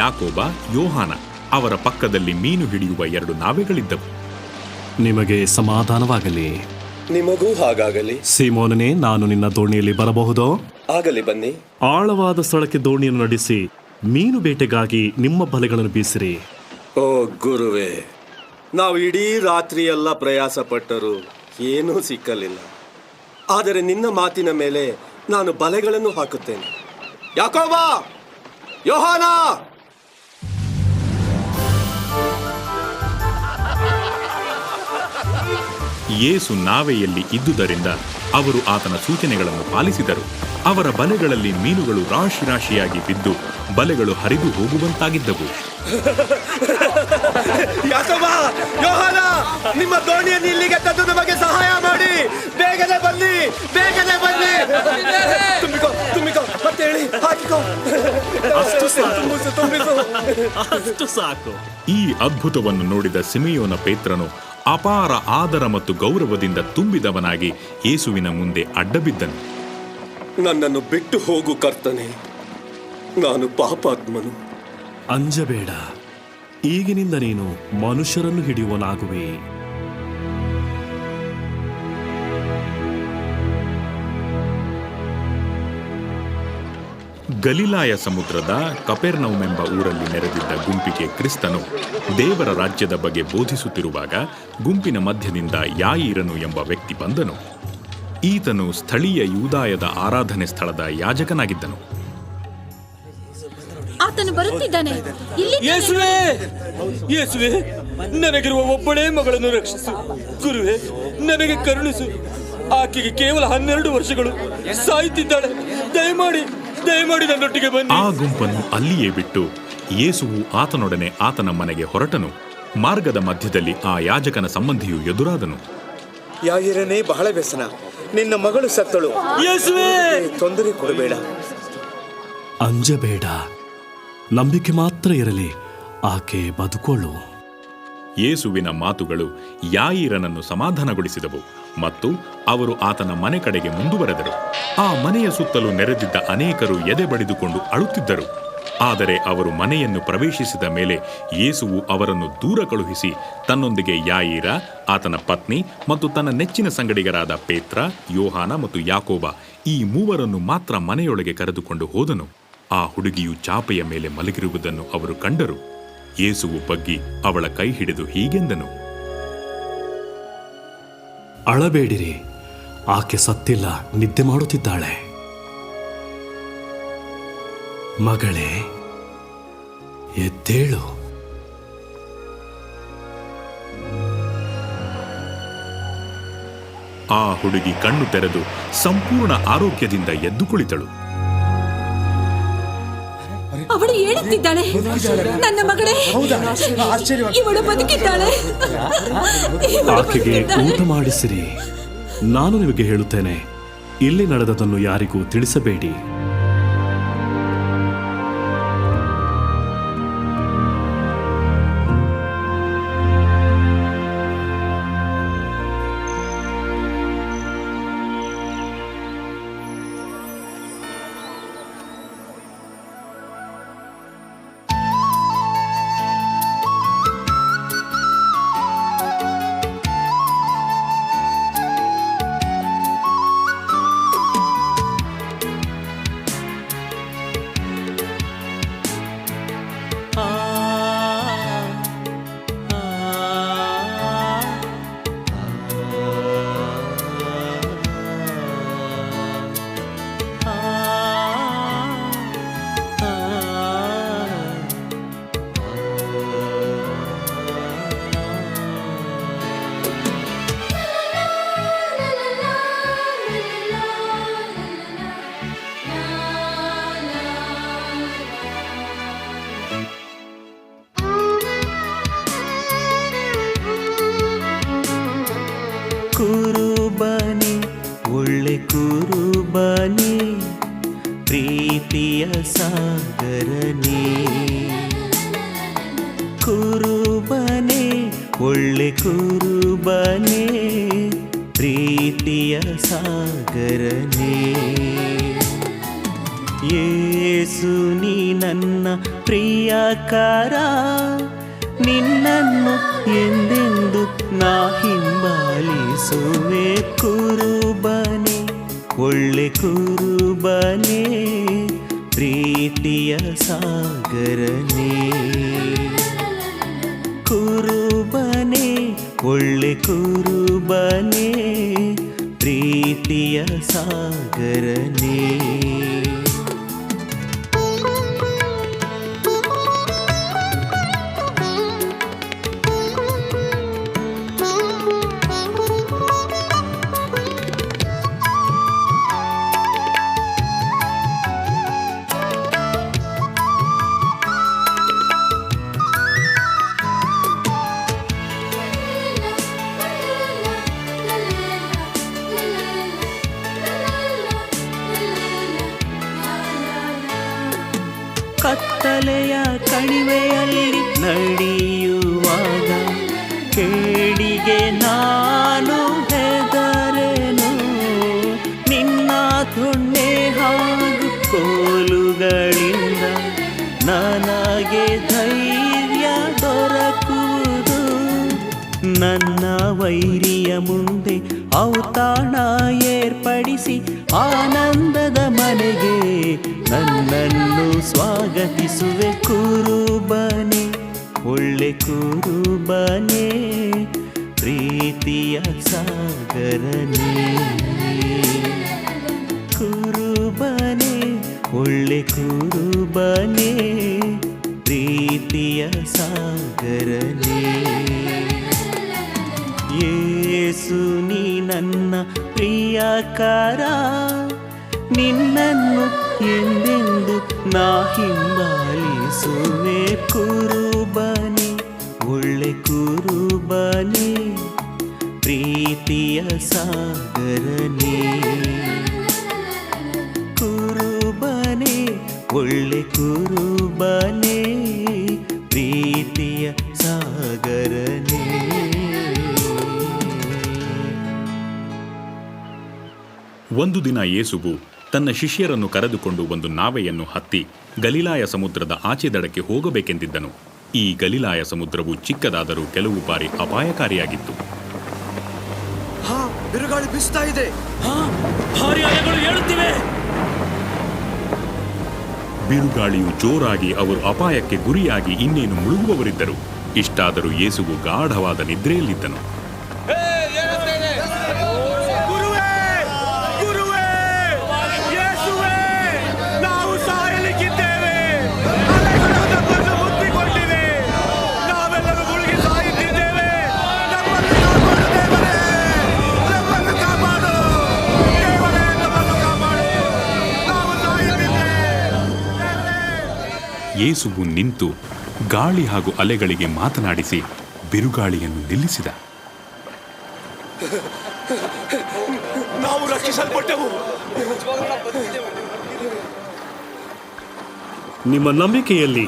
ಯಾಕೋಬ, ಯೋಹಾನ. ಅವರ ಪಕ್ಕದಲ್ಲಿ ಮೀನು ಹಿಡಿಯುವ 2 ನಾವೆಗಳಿದ್ದವು. ನಿಮಗೆ ಸಮಾಧಾನವಾಗಲಿ. ನಿಮಗೂ ಹಾಗಾಗಲಿ. ಸೀಮೋನನೇ, ನಾನು ನಿನ್ನ ದೋಣಿಯಲ್ಲಿ ಬರಬಹುದೋ? ಆಗಲಿ, ಬನ್ನಿ. ಆಳವಾದ ಸ್ಥಳಕ್ಕೆ ದೋಣಿಯನ್ನು ನಡೆಸಿ ಮೀನು ಬೇಟೆಗಾಗಿ ನಿಮ್ಮ ಬಲೆಗಳನ್ನು ಬೀಸಿರಿ. ಓ ಗುರುವೇ, ನಾವು ಇಡೀ ರಾತ್ರಿಯೆಲ್ಲ ಪ್ರಯಾಸ ಪಟ್ಟರೂ ಏನೂ ಸಿಕ್ಕಲಿಲ್ಲ. ಆದರೆ ನಿನ್ನ ಮಾತಿನ ಮೇಲೆ ನಾನು ಬಲೆಗಳನ್ನು ಹಾಕುತ್ತೇನೆ. ಯಾಕೋಬ, ಯೋಹಾನ, ಯೇಸು ನಾವೆಯಲ್ಲಿ ಇದ್ದುದರಿಂದ ಅವರು ಆತನ ಸೂಚನೆಗಳನ್ನು ಪಾಲಿಸಿದರು. ಅವರ ಬಲೆಗಳಲ್ಲಿ ಮೀನುಗಳು ರಾಶಿ ರಾಶಿಯಾಗಿ ಬಿದ್ದು ಬಲೆಗಳು ಹರಿದು ಹೋಗುವಂತಾಗಿದ್ದವು. ಯಾಕೋಬ, ಯೋಹಾನ, ನಿಮ್ಮ ದೋಣಿಯನ್ನು ಇಲ್ಲಿಗೆ ತಂದು ನಮಗೆ ಸಹಾಯ ಮಾಡಿ. ಬೇಗನೆ ಬನ್ನಿ, ಬೇಗನೆ ಬನ್ನಿ. ತುಂಬಿಕೋ, ತುಂಬಿಕೋ, ಮತ್ತೆ ಹೇಳಿ, ಹಾಕಿಕೋ. ಅಷ್ಟು ಸಾಕು. ಈ ಅದ್ಭುತವನ್ನು ನೋಡಿದ ಸಿಮೆಯೋನ ಪೇತ್ರನು ಅಪಾರ ಆದರ ಮತ್ತು ಗೌರವದಿಂದ ತುಂಬಿದವನಾಗಿ ಯೇಸುವಿನ ಮುಂದೆ ಅಡ್ಡಬಿದ್ದನು. ನನ್ನನ್ನು ಬಿಟ್ಟು ಹೋಗು ಕರ್ತನೆ, ನಾನು ಪಾಪಾತ್ಮನು. ಅಂಜಬೇಡ, ಈಗಿನಿಂದ ನೀನು ಮನುಷ್ಯರನ್ನು ಹಿಡಿಯುವನಾಗುವೆ. ಗಲಿಲಾಯ ಸಮುದ್ರದ ಕಪೆರ್ನೌಮೆಂಬ ಊರಲ್ಲಿ ನೆರೆದಿದ್ದ ಗುಂಪಿಗೆ ಕ್ರಿಸ್ತನು ದೇವರ ರಾಜ್ಯದ ಬಗ್ಗೆ ಬೋಧಿಸುತ್ತಿರುವಾಗ ಗುಂಪಿನ ಮಧ್ಯದಿಂದ ಯಾಯೀರನು ಎಂಬ ವ್ಯಕ್ತಿ ಬಂದನು. ಈತನು ಸ್ಥಳೀಯ ಯೂದಾಯದ ಆರಾಧನೆ ಸ್ಥಳದ ಯಾಜಕನಾಗಿದ್ದನು. ಆತನು ಬರುತ್ತಿದ್ದಾನೆ. ಯೇಸುವೇ, ಯೇಸುವೇ, ನನಗಿರುವ ಒಬ್ಬಳೇ ಮಗಳನ್ನು ರಕ್ಷಿಸು. ಗುರುವೇ, ನನಗೆ ಕರುಣಿಸು. ಆಕೆಗೆ ಕೇವಲ 12 ವರ್ಷಗಳು, ಸಾಯುತ್ತಿದ್ದಾಳೆ. ದಯಮಾಡಿ ದಯಮಾಡಿ ನನ್ನೊಟ್ಟಿಗೆ ಬನ್ನಿ. ಆ ಗುಂಪನ್ನು ಅಲ್ಲಿಯೇ ಬಿಟ್ಟು ಯೇಸುವು ಆತನೊಡನೆ ಆತನ ಮನೆಗೆ ಹೊರಟನು. ಮಾರ್ಗದ ಮಧ್ಯದಲ್ಲಿ ಆ ಯಾಜಕನ ಸಂಬಂಧಿಯು ಎದುರಾದನು. ಯಾಯಿರನೇ, ಬಹಳ ವ್ಯಸನ. ನಿನ್ನ ಮಗಳು ಸತ್ತಳು. ಯೇಸುವೇ, ತೊಂದರೆ ಕೊಡಬೇಡ. ಅಂಜಬೇಡ, ನಂಬಿಕೆ ಮಾತ್ರ ಇರಲಿ, ಆಕೆ ಬದುಕೋಳು. ಯೇಸುವಿನ ಮಾತುಗಳು ಯಾಯೀರನನ್ನು ಸಮಾಧಾನಗೊಳಿಸಿದವು ಮತ್ತು ಅವರು ಆತನ ಮನೆ ಕಡೆಗೆ ಮುಂದುವರೆದರು. ಆ ಮನೆಯ ಸುತ್ತಲೂ ನೆರೆದಿದ್ದ ಅನೇಕರು ಎದೆ ಬಡಿದುಕೊಂಡು ಅಳುತ್ತಿದ್ದರು. ಆದರೆ ಅವರು ಮನೆಯನ್ನು ಪ್ರವೇಶಿಸಿದ ಮೇಲೆ ಯೇಸುವು ಅವರನ್ನು ದೂರ ಕಳುಹಿಸಿ ತನ್ನೊಂದಿಗೆ ಯಾಯೀರ, ಆತನ ಪತ್ನಿ ಮತ್ತು ತನ್ನ ನೆಚ್ಚಿನ ಸಂಗಡಿಗರಾದ ಪೇತ್ರ, ಯೋಹಾನ ಮತ್ತು ಯಾಕೋಬ ಈ ಮೂವರನ್ನು ಮಾತ್ರ ಮನೆಯೊಳಗೆ ಕರೆದುಕೊಂಡು ಹೋದನು. ಆ ಹುಡುಗಿಯು ಚಾಪೆಯ ಮೇಲೆ ಮಲಗಿರುವುದನ್ನು ಅವರು ಕಂಡರು. ಯೇಸುವು ಬಗ್ಗಿ ಅವಳ ಕೈ ಹಿಡಿದು ಹೀಗೆಂದನು, ಅಳಬೇಡಿರಿ, ಆಕೆ ಸತ್ತಿಲ್ಲ, ನಿದ್ದೆ ಮಾಡುತ್ತಿದ್ದಾಳೆ. ಮಗಳೇ, ಎದ್ದೇಳು. ಆ ಹುಡುಗಿ ಕಣ್ಣು ತೆರೆದು ಸಂಪೂರ್ಣ ಆರೋಗ್ಯದಿಂದ ಎದ್ದು ಕುಳಿತಳು. ಅವಳು ಹೇಳುತ್ತಿದ್ದಾಳೆ, ನನ್ನ ಮಗಳೇ, ಇವಳು ಬದುಕಿದ್ದಾಳೆ. ಆಕೆಗೆ ಊಟ ಮಾಡಿಸಿರಿ. ನಾನು ನಿಮಗೆ ಹೇಳುತ್ತೇನೆ, ಇಲ್ಲಿ ನಡೆದದನ್ನು ಯಾರಿಗೂ ತಿಳಿಸಬೇಡಿ. ಕುರುಬಾನಿ, ಒಳ್ಳೆ ಕುರುಬಾನಿ, ಪ್ರೀತಿಯ ಸಾಗರನೇ. ಕುರುಬಾನೆ, ಒಳ್ಳೆ ಕುರುಬಾನೆ, ಪ್ರೀತಿಯ ಸಾಗರನೇ. ಯೇಸು ನೀ ನನ್ನ ಪ್ರಿಯಕಾರ, ನಿನ್ನನ್ನು ಎಂದೆಂದು ನಾ ಹಿಂಬಾಲಿಸುವೆ. ಕುರುಬಾನೆ, ಒಳ್ಳೆ ಕುರುಬಾನೆ, ಪ್ರೀತಿಯ ಸಾಗರನೇ. ಕುರುಬಾನೆ, ಒಳ್ಳೆ ಕುರುಬಾನೆ, ಪ್ರೀತಿಯ ಸಾಗರನೇ. ಕತ್ತಲೆಯ ಕಣಿವೆಯಲ್ಲಿ ನಡೆಯುವಾಗ ಕೇಡಿಗೆ ನಾನು ಹೆದರೆನು. ನಿನ್ನ ದೊಣ್ಣೆ ಹಾಗೂ ಕೋಲುಗಳಿಂದ ನನಗೆ ಧೈರ್ಯ ದೊರಕುವುದು. ನನ್ನ ವೈರಿಯ ಮುಂದೆ ಔತಾಣ ಏರ್ಪಡಿಸಿ ಆನಂದದ ಮನೆಗೆ ನನ್ನನ್ನು ಸ್ವಾಗತಿಸುವೆ. ಕುರುಬಾನೆ, ಒಳ್ಳೆ ಕುರುಬಾನೆ, ಪ್ರೀತಿಯ ಸಾಗರನೇ. ಕುರುಬಾನೆ, ಒಳ್ಳೆ ಕುರುಬಾನೆ, ಪ್ರೀತಿಯ ಸಾಗರನೇ. ಯೇಸು ನೀ ನನ್ನ ಪ್ರಿಯಕಾರ, ನಿನ್ನನ್ನು ಎಂದೆಂದು ನಾ ಹಿಂಬಾಲಿಸುವೆ. ಕುರುಬಾನೆ, ಒಳ್ಳೆ ಕುರುಬಾನೆ, ಪ್ರೀತಿಯ ಸಾಗರನೇ. ಕುರುಬಾನೆ, ಒಳ್ಳೆ ಕುರುಬಾನೆ, ಪ್ರೀತಿಯ ಸಾಗರನೇ. ಸಾಗರನೇ. ಒಂದು ದಿನ ಯೇಸುವು ತನ್ನ ಶಿಷ್ಯರನ್ನು ಕರೆದುಕೊಂಡು ಒಂದು ನಾವೆಯನ್ನು ಹತ್ತಿ ಗಲಿಲಾಯ ಸಮುದ್ರದ ಆಚೆ ದಡಕ್ಕೆ ಹೋಗಬೇಕೆಂದಿದ್ದನು. ಈ ಗಲಿಲಾಯ ಸಮುದ್ರವು ಚಿಕ್ಕದಾದರೂ ಕೆಲವು ಬಾರಿ ಅಪಾಯಕಾರಿಯಾಗಿತ್ತು. ಬಿರುಗಾಳಿ ಬೀಸ್ತಾ ಇದೆ. ಭಾರಿ ಅಲೆಗಳು ಏಳುತ್ತಿವೆ. ಬಿರುಗಾಳಿಯು ಜೋರಾಗಿ ಅವರು ಅಪಾಯಕ್ಕೆ ಗುರಿಯಾಗಿ ಇನ್ನೇನು ಮುಳುಗುವವರಿದ್ದರು. ಇಷ್ಟಾದರೂ ಯೇಸುವು ಗಾಢವಾದ ನಿದ್ರೆಯಲ್ಲಿದ್ದನು. ಯೇಸುವು ನಿಂತು ಗಾಳಿ ಹಾಗೂ ಅಲೆಗಳಿಗೆ ಮಾತನಾಡಿಸಿ ಬಿರುಗಾಳಿಯನ್ನು ನಿಲ್ಲಿಸಿದ. ನಾವು ರಕ್ಷಿಸಲ್ಪಟ್ಟೆವು. ನಿಮ್ಮ ನಂಬಿಕೆಯಲ್ಲಿ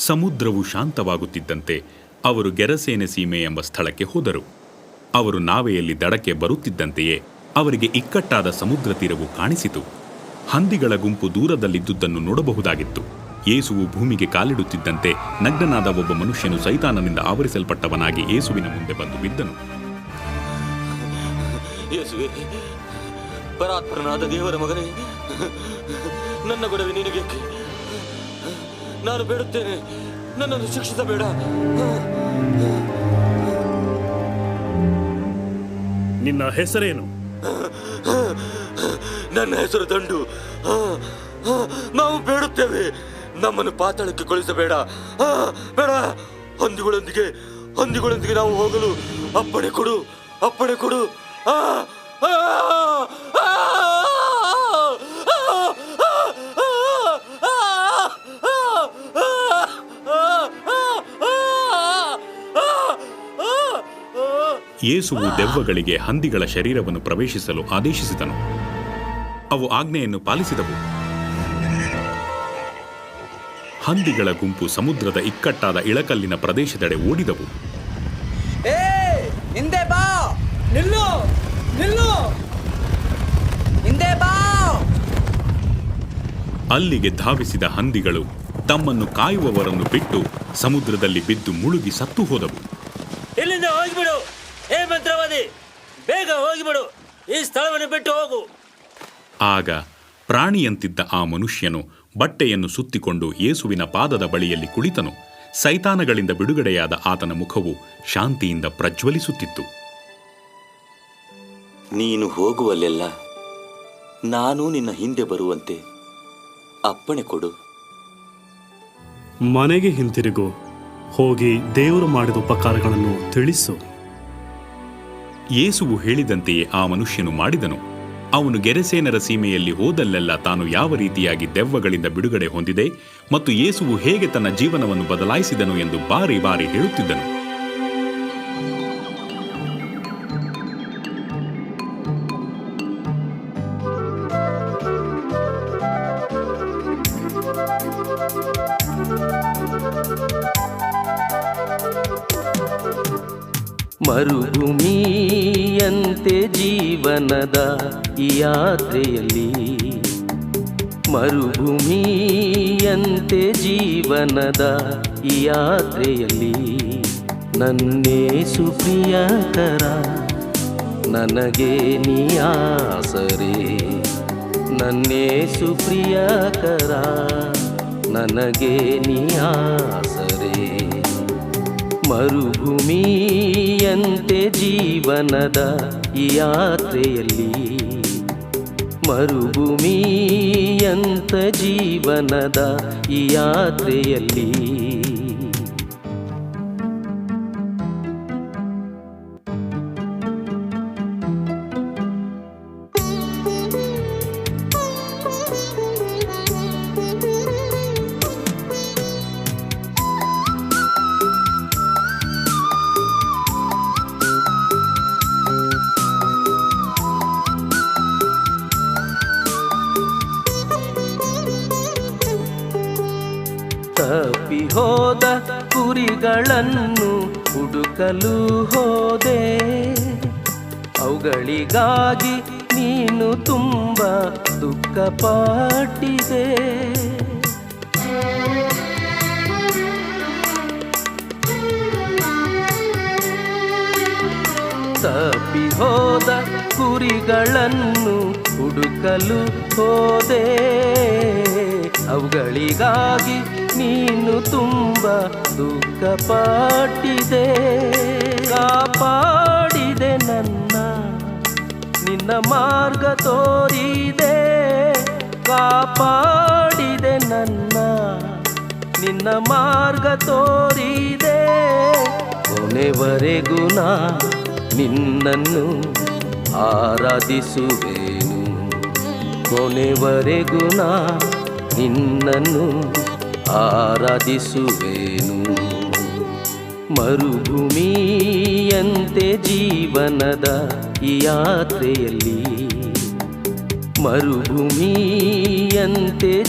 ಸಮುದ್ರವು ಶಾಂತವಾಗುತ್ತಿದ್ದಂತೆ ಅವರು ಗೆರಸೇನೆ ಸೀಮೆ ಎಂಬ ಸ್ಥಳಕ್ಕೆ ಹೋದರು. ಅವರು ನಾವೆಯಲ್ಲಿ ದಡಕ್ಕೆ ಬರುತ್ತಿದ್ದಂತೆಯೇ ಅವರಿಗೆ ಇಕ್ಕಟ್ಟಾದ ಸಮುದ್ರ ತೀರವು ಕಾಣಿಸಿತು. ಹಂದಿಗಳ ಗುಂಪು ದೂರದಲ್ಲಿದ್ದುದನ್ನು ನೋಡಬಹುದಾಗಿತ್ತು. ಯೇಸುವು ಭೂಮಿಗೆ ಕಾಲಿಡುತ್ತಿದ್ದಂತೆ ನಗ್ನನಾದ ಒಬ್ಬ ಮನುಷ್ಯನು ಸೈತಾನನಿಂದ ಆವರಿಸಲ್ಪಟ್ಟವನಾಗಿ ಯೇಸುವಿನ ಮುಂದೆ ಬಂದು ಬಿದ್ದನು. ಯೇಸುವೆ, ಪರಾತ್ಪರನಾದ ದೇವರ ಮಗನೇ, ನನ್ನ ಗೊಡವೆ ನಿನಗೇಕೆ? ನಾನು ಬೇಡುತ್ತೇನೆ, ನನ್ನನ್ನು ಶಿಕ್ಷಿಸಬೇಡ. ನಿನ್ನ ಹೆಸರೇನು? ನನ್ನ ಹೆಸರು ದಂಡು. ನಾವು ಬೇಡುತ್ತೇವೆ, ನಮ್ಮನ್ನು ಪಾತಾಳಕ್ಕೆ ಕಳಿಸಬೇಡ. ಬೇಡ. ಹಂದಿಗಳೊಂದಿಗೆ ನಾವು ಹೋಗಲು ಅಪ್ಪಣೆ ಕೊಡು, ಅಪ್ಪಣೆ ಕೊಡು. ಯೇಸುವು ದೆವ್ವಗಳಿಗೆ ಹಂದಿಗಳ ಶರೀರವನ್ನು ಪ್ರವೇಶಿಸಲು ಆದೇಶಿಸಿದನು. ಅವು ಆಜ್ಞೆಯನ್ನು ಪಾಲಿಸಿದವು. ಹಂದಿಗಳ ಗುಂಪು ಸಮುದ್ರದ ಇಕ್ಕಟ್ಟಾದ ಇಳಕಲ್ಲಿನ ಪ್ರದೇಶದೆಡೆ ಓಡಿದವು. ಹಿಂದೆ ಬಾ, ನಿಲ್ಲು, ನಿಲ್ಲು, ಹಿಂದೆ ಬಾ. ಅಲ್ಲಿಗೆ ಧಾವಿಸಿದ ಹಂದಿಗಳು ತಮ್ಮನ್ನು ಕಾಯುವವರನ್ನು ಬಿಟ್ಟು ಸಮುದ್ರದಲ್ಲಿ ಬಿದ್ದು ಮುಳುಗಿ ಸತ್ತು ಹೋದವು. ಇಲ್ಲಿಂದ ಹೋಗಿಬಿಡು, ಹೇ ಮಂತ್ರವಾದಿ, ಬೇಗ ಹೋಗಿಬಿಡು, ಈ ಸ್ಥಳವನ್ನು ಬಿಟ್ಟು ಹೋಗು. ಆಗ ಪ್ರಾಣಿಯಂತಿದ್ದ ಆ ಮನುಷ್ಯನು ಬಟ್ಟೆಯನ್ನು ಸುತ್ತಿಕೊಂಡು ಯೇಸುವಿನ ಪಾದದ ಬಳಿಯಲ್ಲಿ ಕುಳಿತನು. ಸೈತಾನಗಳಿಂದ ಬಿಡುಗಡೆಯಾದ ಆತನ ಮುಖವು ಶಾಂತಿಯಿಂದ ಪ್ರಜ್ವಲಿಸುತ್ತಿತ್ತು. ನೀನು ಹೋಗುವಲ್ಲೆಲ್ಲ ನಾನು ನಿನ್ನ ಹಿಂದೆ ಬರುವಂತೆ ಅಪ್ಪಣೆ ಕೊಡು. ಮನೆಗೆ ಹಿಂತಿರುಗು, ಹೋಗಿ ದೇವರು ಮಾಡಿದ ಉಪಕಾರಗಳನ್ನು ತಿಳಿಸು. ಯೇಸುವು ಹೇಳಿದಂತೆಯೇ ಆ ಮನುಷ್ಯನು ಮಾಡಿದನು. ಅವನು ಗೆರಸೇನರ ಸೀಮೆಯಲ್ಲಿ ಹೋದಲ್ಲೆಲ್ಲ ತಾನು ಯಾವ ರೀತಿಯಾಗಿ ದೆವ್ವಗಳಿಂದ ಬಿಡುಗಡೆ ಹೊಂದಿದೆ ಮತ್ತು ಯೇಸುವು ಹೇಗೆ ತನ್ನ ಜೀವನವನ್ನು ಬದಲಾಯಿಸಿದನು ಎಂದು ಬಾರಿ ಬಾರಿ ಹೇಳುತ್ತಿದ್ದನು. ಮರುಭೂಮಿಯಂತೆ ಜೀವನದ ಈ ಯಾತ್ರೆಯಲ್ಲಿ, ಮರುಭೂಮಿಯಂತೆ ಜೀವನದ ಈ ಯಾತ್ರೆಯಲ್ಲಿ ನನ್ನೇಸು ಪ್ರಿಯಕರ ನನಗೆ ನೀಯಾಸರೆ, ನನ್ನೇಸು ಪ್ರಿಯಕರ ನನಗೆ ನೀಯಾಸರೆ. ಮರುಭೂಮಿಯಂತೆ ಜೀವನದ ಈ ಯಾತ್ರೆಯಲ್ಲಿ, ಮರುಭೂಮಿಯಂತ ಜೀವನದ ಈ ಯಾತ್ರೆಯಲ್ಲಿ ತಪ್ಪಿ ಹೋದ ಕುರಿಗಳನ್ನು ಹುಡುಕಲು ಹೋದೆ, ಅವುಗಳಿಗಾಗಿ ನೀನು ತುಂಬ ದುಃಖಪಟ್ಟಿದೆ. ತಪ್ಪಿ ಹೋದ ಕುರಿಗಳನ್ನು ಹುಡುಕಲು ಹೋದೆ, ಅವುಗಳಿಗಾಗಿ ನೀನು ತುಂಬ ದುಃಖಪಟ್ಟಿದೆ. ಕಾಪಾಡಿದೆ ನನ್ನ, ನಿನ್ನ ಮಾರ್ಗ ತೋರಿದೆ. ಕಾಪಾಡಿದೆ ನನ್ನ, ನಿನ್ನ ಮಾರ್ಗ ತೋರಿದೆ. ಕೊನೆವರೆಗೂ ನಾ ನಿನ್ನನ್ನು ಆರಾಧಿಸುವೆನು. ಕೊನೆವರೆಗೂ ನಾ ನಿನ್ನನ್ನು ಆರಾಧಿಸುವೆನು. ಮರುಭೂಮಿಯಂತೆ ಜೀವನದ ಈ ಯಾತ್ರೆಯಲ್ಲಿ, ಮರುಭೂಮಿಯಂತೆ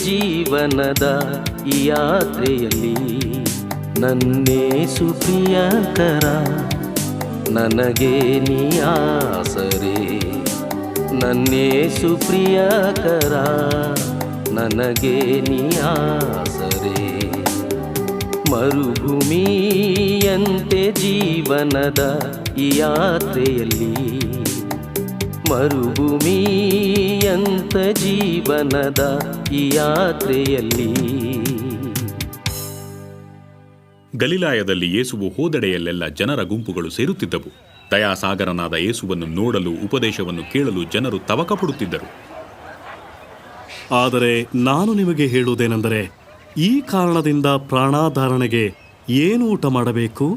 ಜೀವನದ ಈ ಯಾತ್ರೆಯಲ್ಲಿ, ನನ್ನೇಸು ಪ್ರಿಯಕರ ನನಗೆ ನೀಯಾಸರೆ. ನನ್ನೇಸು ಪ್ರಿಯಕರ ನನಗೆ ನೀಯಾಸರೆ. ಮರುಭೂಮಿಯಂತೆ ಜೀವನದ ಈ ಯಾತ್ರೆಯಲ್ಲಿ, ಮರುಭೂಮಿಯಂತ ಜೀವನದ ಈ ಯಾತ್ರೆಯಲ್ಲಿ. ಗಲಿಲಾಯದಲ್ಲಿ ಯೇಸುವು ಹೋದೆಡೆಯಲ್ಲೆಲ್ಲ ಜನರ ಗುಂಪುಗಳು ಸೇರುತ್ತಿದ್ದವು. ದಯಾಸಾಗರನಾದ ಯೇಸುವನ್ನು ನೋಡಲು, ಉಪದೇಶವನ್ನು ಕೇಳಲು ಜನರು ತವಕಪಡುತ್ತಿದ್ದರು. ಆದರೆ ನಾನು ನಿಮಗೆ ಹೇಳುವುದೇನೆಂದರೆ, ಈ ಕಾರಣದಿಂದ ಪ್ರಾಣಾಧಾರಣೆಗೆ ಏನು ಊಟ ಮಾಡಬೇಕು,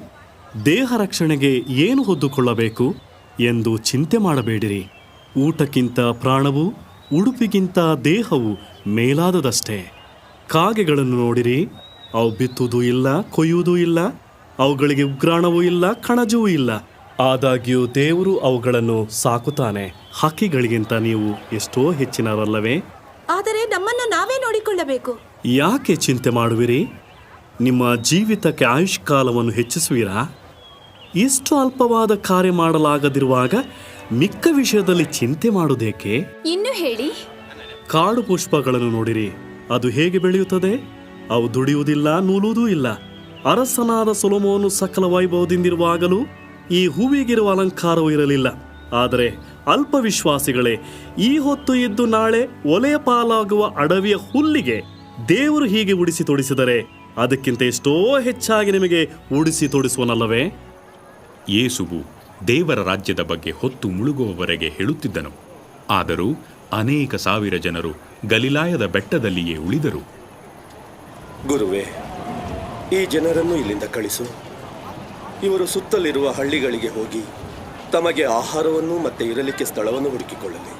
ದೇಹ ರಕ್ಷಣೆಗೆ ಏನು ಹೊದ್ದುಕೊಳ್ಳಬೇಕು ಎಂದು ಚಿಂತೆ ಮಾಡಬೇಡಿರಿ. ಊಟಕ್ಕಿಂತ ಪ್ರಾಣವು, ಉಡುಪಿಗಿಂತ ದೇಹವು ಮೇಲಾದದಷ್ಟೇ. ಕಾಗೆಗಳನ್ನು ನೋಡಿರಿ, ಅವು ಬಿತ್ತುವುದೂ ಇಲ್ಲ, ಕೊಯ್ಯುವುದೂ ಇಲ್ಲ, ಅವುಗಳಿಗೆ ಉಗ್ರಾಣವೂ ಇಲ್ಲ, ಕಣಜವೂ ಇಲ್ಲ. ಆದಾಗ್ಯೂ ದೇವರು ಅವುಗಳನ್ನು ಸಾಕುತ್ತಾನೆ. ಹಕ್ಕಿಗಳಿಗಿಂತ ನೀವು ಎಷ್ಟೋ ಹೆಚ್ಚಿನವರಲ್ಲವೇ? ಆದರೆ ನಮ್ಮನ್ನು ನಾವೇ ನೋಡಿಕೊಳ್ಳಬೇಕು. ಯಾಕೆ ಚಿಂತೆ ಮಾಡುವಿರಿ? ನಿಮ್ಮ ಜೀವಿತಕ್ಕೆ ಆಯುಷ್ಕಾಲವನ್ನು ಹೆಚ್ಚಿಸುವಿರಾ? ಇಷ್ಟು ಅಲ್ಪವಾದ ಕಾರ್ಯ ಮಾಡಲಾಗದಿರುವಾಗ ಮಿಕ್ಕ ವಿಷಯದಲ್ಲಿ ಚಿಂತೆ ಮಾಡುವುದೇಕೆ? ಇನ್ನು ಹೇಳಿ. ಕಾಡು ಪುಷ್ಪಗಳನ್ನು ನೋಡಿರಿ, ಅದು ಹೇಗೆ ಬೆಳೆಯುತ್ತದೆ? ಅವು ದುಡಿಯುವುದಿಲ್ಲ, ನೂಲುವುದೂ ಇಲ್ಲ. ಅರಸನಾದ ಸೊಲೊಮೋನನು ಸಕಲ ವೈಭವದಿಂದಿರುವಾಗಲೂ ಈ ಹೂವಿಗಿರುವ ಅಲಂಕಾರವೂ ಇರಲಿಲ್ಲ. ಆದರೆ ಅಲ್ಪ ವಿಶ್ವಾಸಿಗಳೇ, ಈ ಹೊತ್ತು ಇದ್ದು ನಾಳೆ ಒಲೆಯ ಪಾಲಾಗುವ ಅಡವಿಯ ಹುಲ್ಲಿಗೆ ದೇವರು ಹೀಗೆ ಉಡಿಸಿ ತೊಡಿಸಿದರೆ ಅದಕ್ಕಿಂತ ಎಷ್ಟೋ ಹೆಚ್ಚಾಗಿ ನಿಮಗೆ ಉಡಿಸಿ ತೊಡಿಸುವನಲ್ಲವೇ? ಯೇಸುವು ದೇವರ ರಾಜ್ಯದ ಬಗ್ಗೆ ಹೊತ್ತು ಮುಳುಗುವವರೆಗೆ ಹೇಳುತ್ತಿದ್ದನು. ಆದರೂ ಅನೇಕ ಸಾವಿರ ಜನರು ಗಲಿಲಾಯದ ಬೆಟ್ಟದಲ್ಲಿಯೇ ಉಳಿದರು. ಗುರುವೇ, ಈ ಜನರನ್ನು ಇಲ್ಲಿಂದ ಕಳಿಸು. ಇವರು ಸುತ್ತಲಿರುವ ಹಳ್ಳಿಗಳಿಗೆ ಹೋಗಿ ತಮಗೆ ಆಹಾರವನ್ನು ಮತ್ತೆ ಇರಲಿಕ್ಕೆ ಸ್ಥಳವನ್ನು ಹುಡುಕಿಕೊಳ್ಳಲಿ.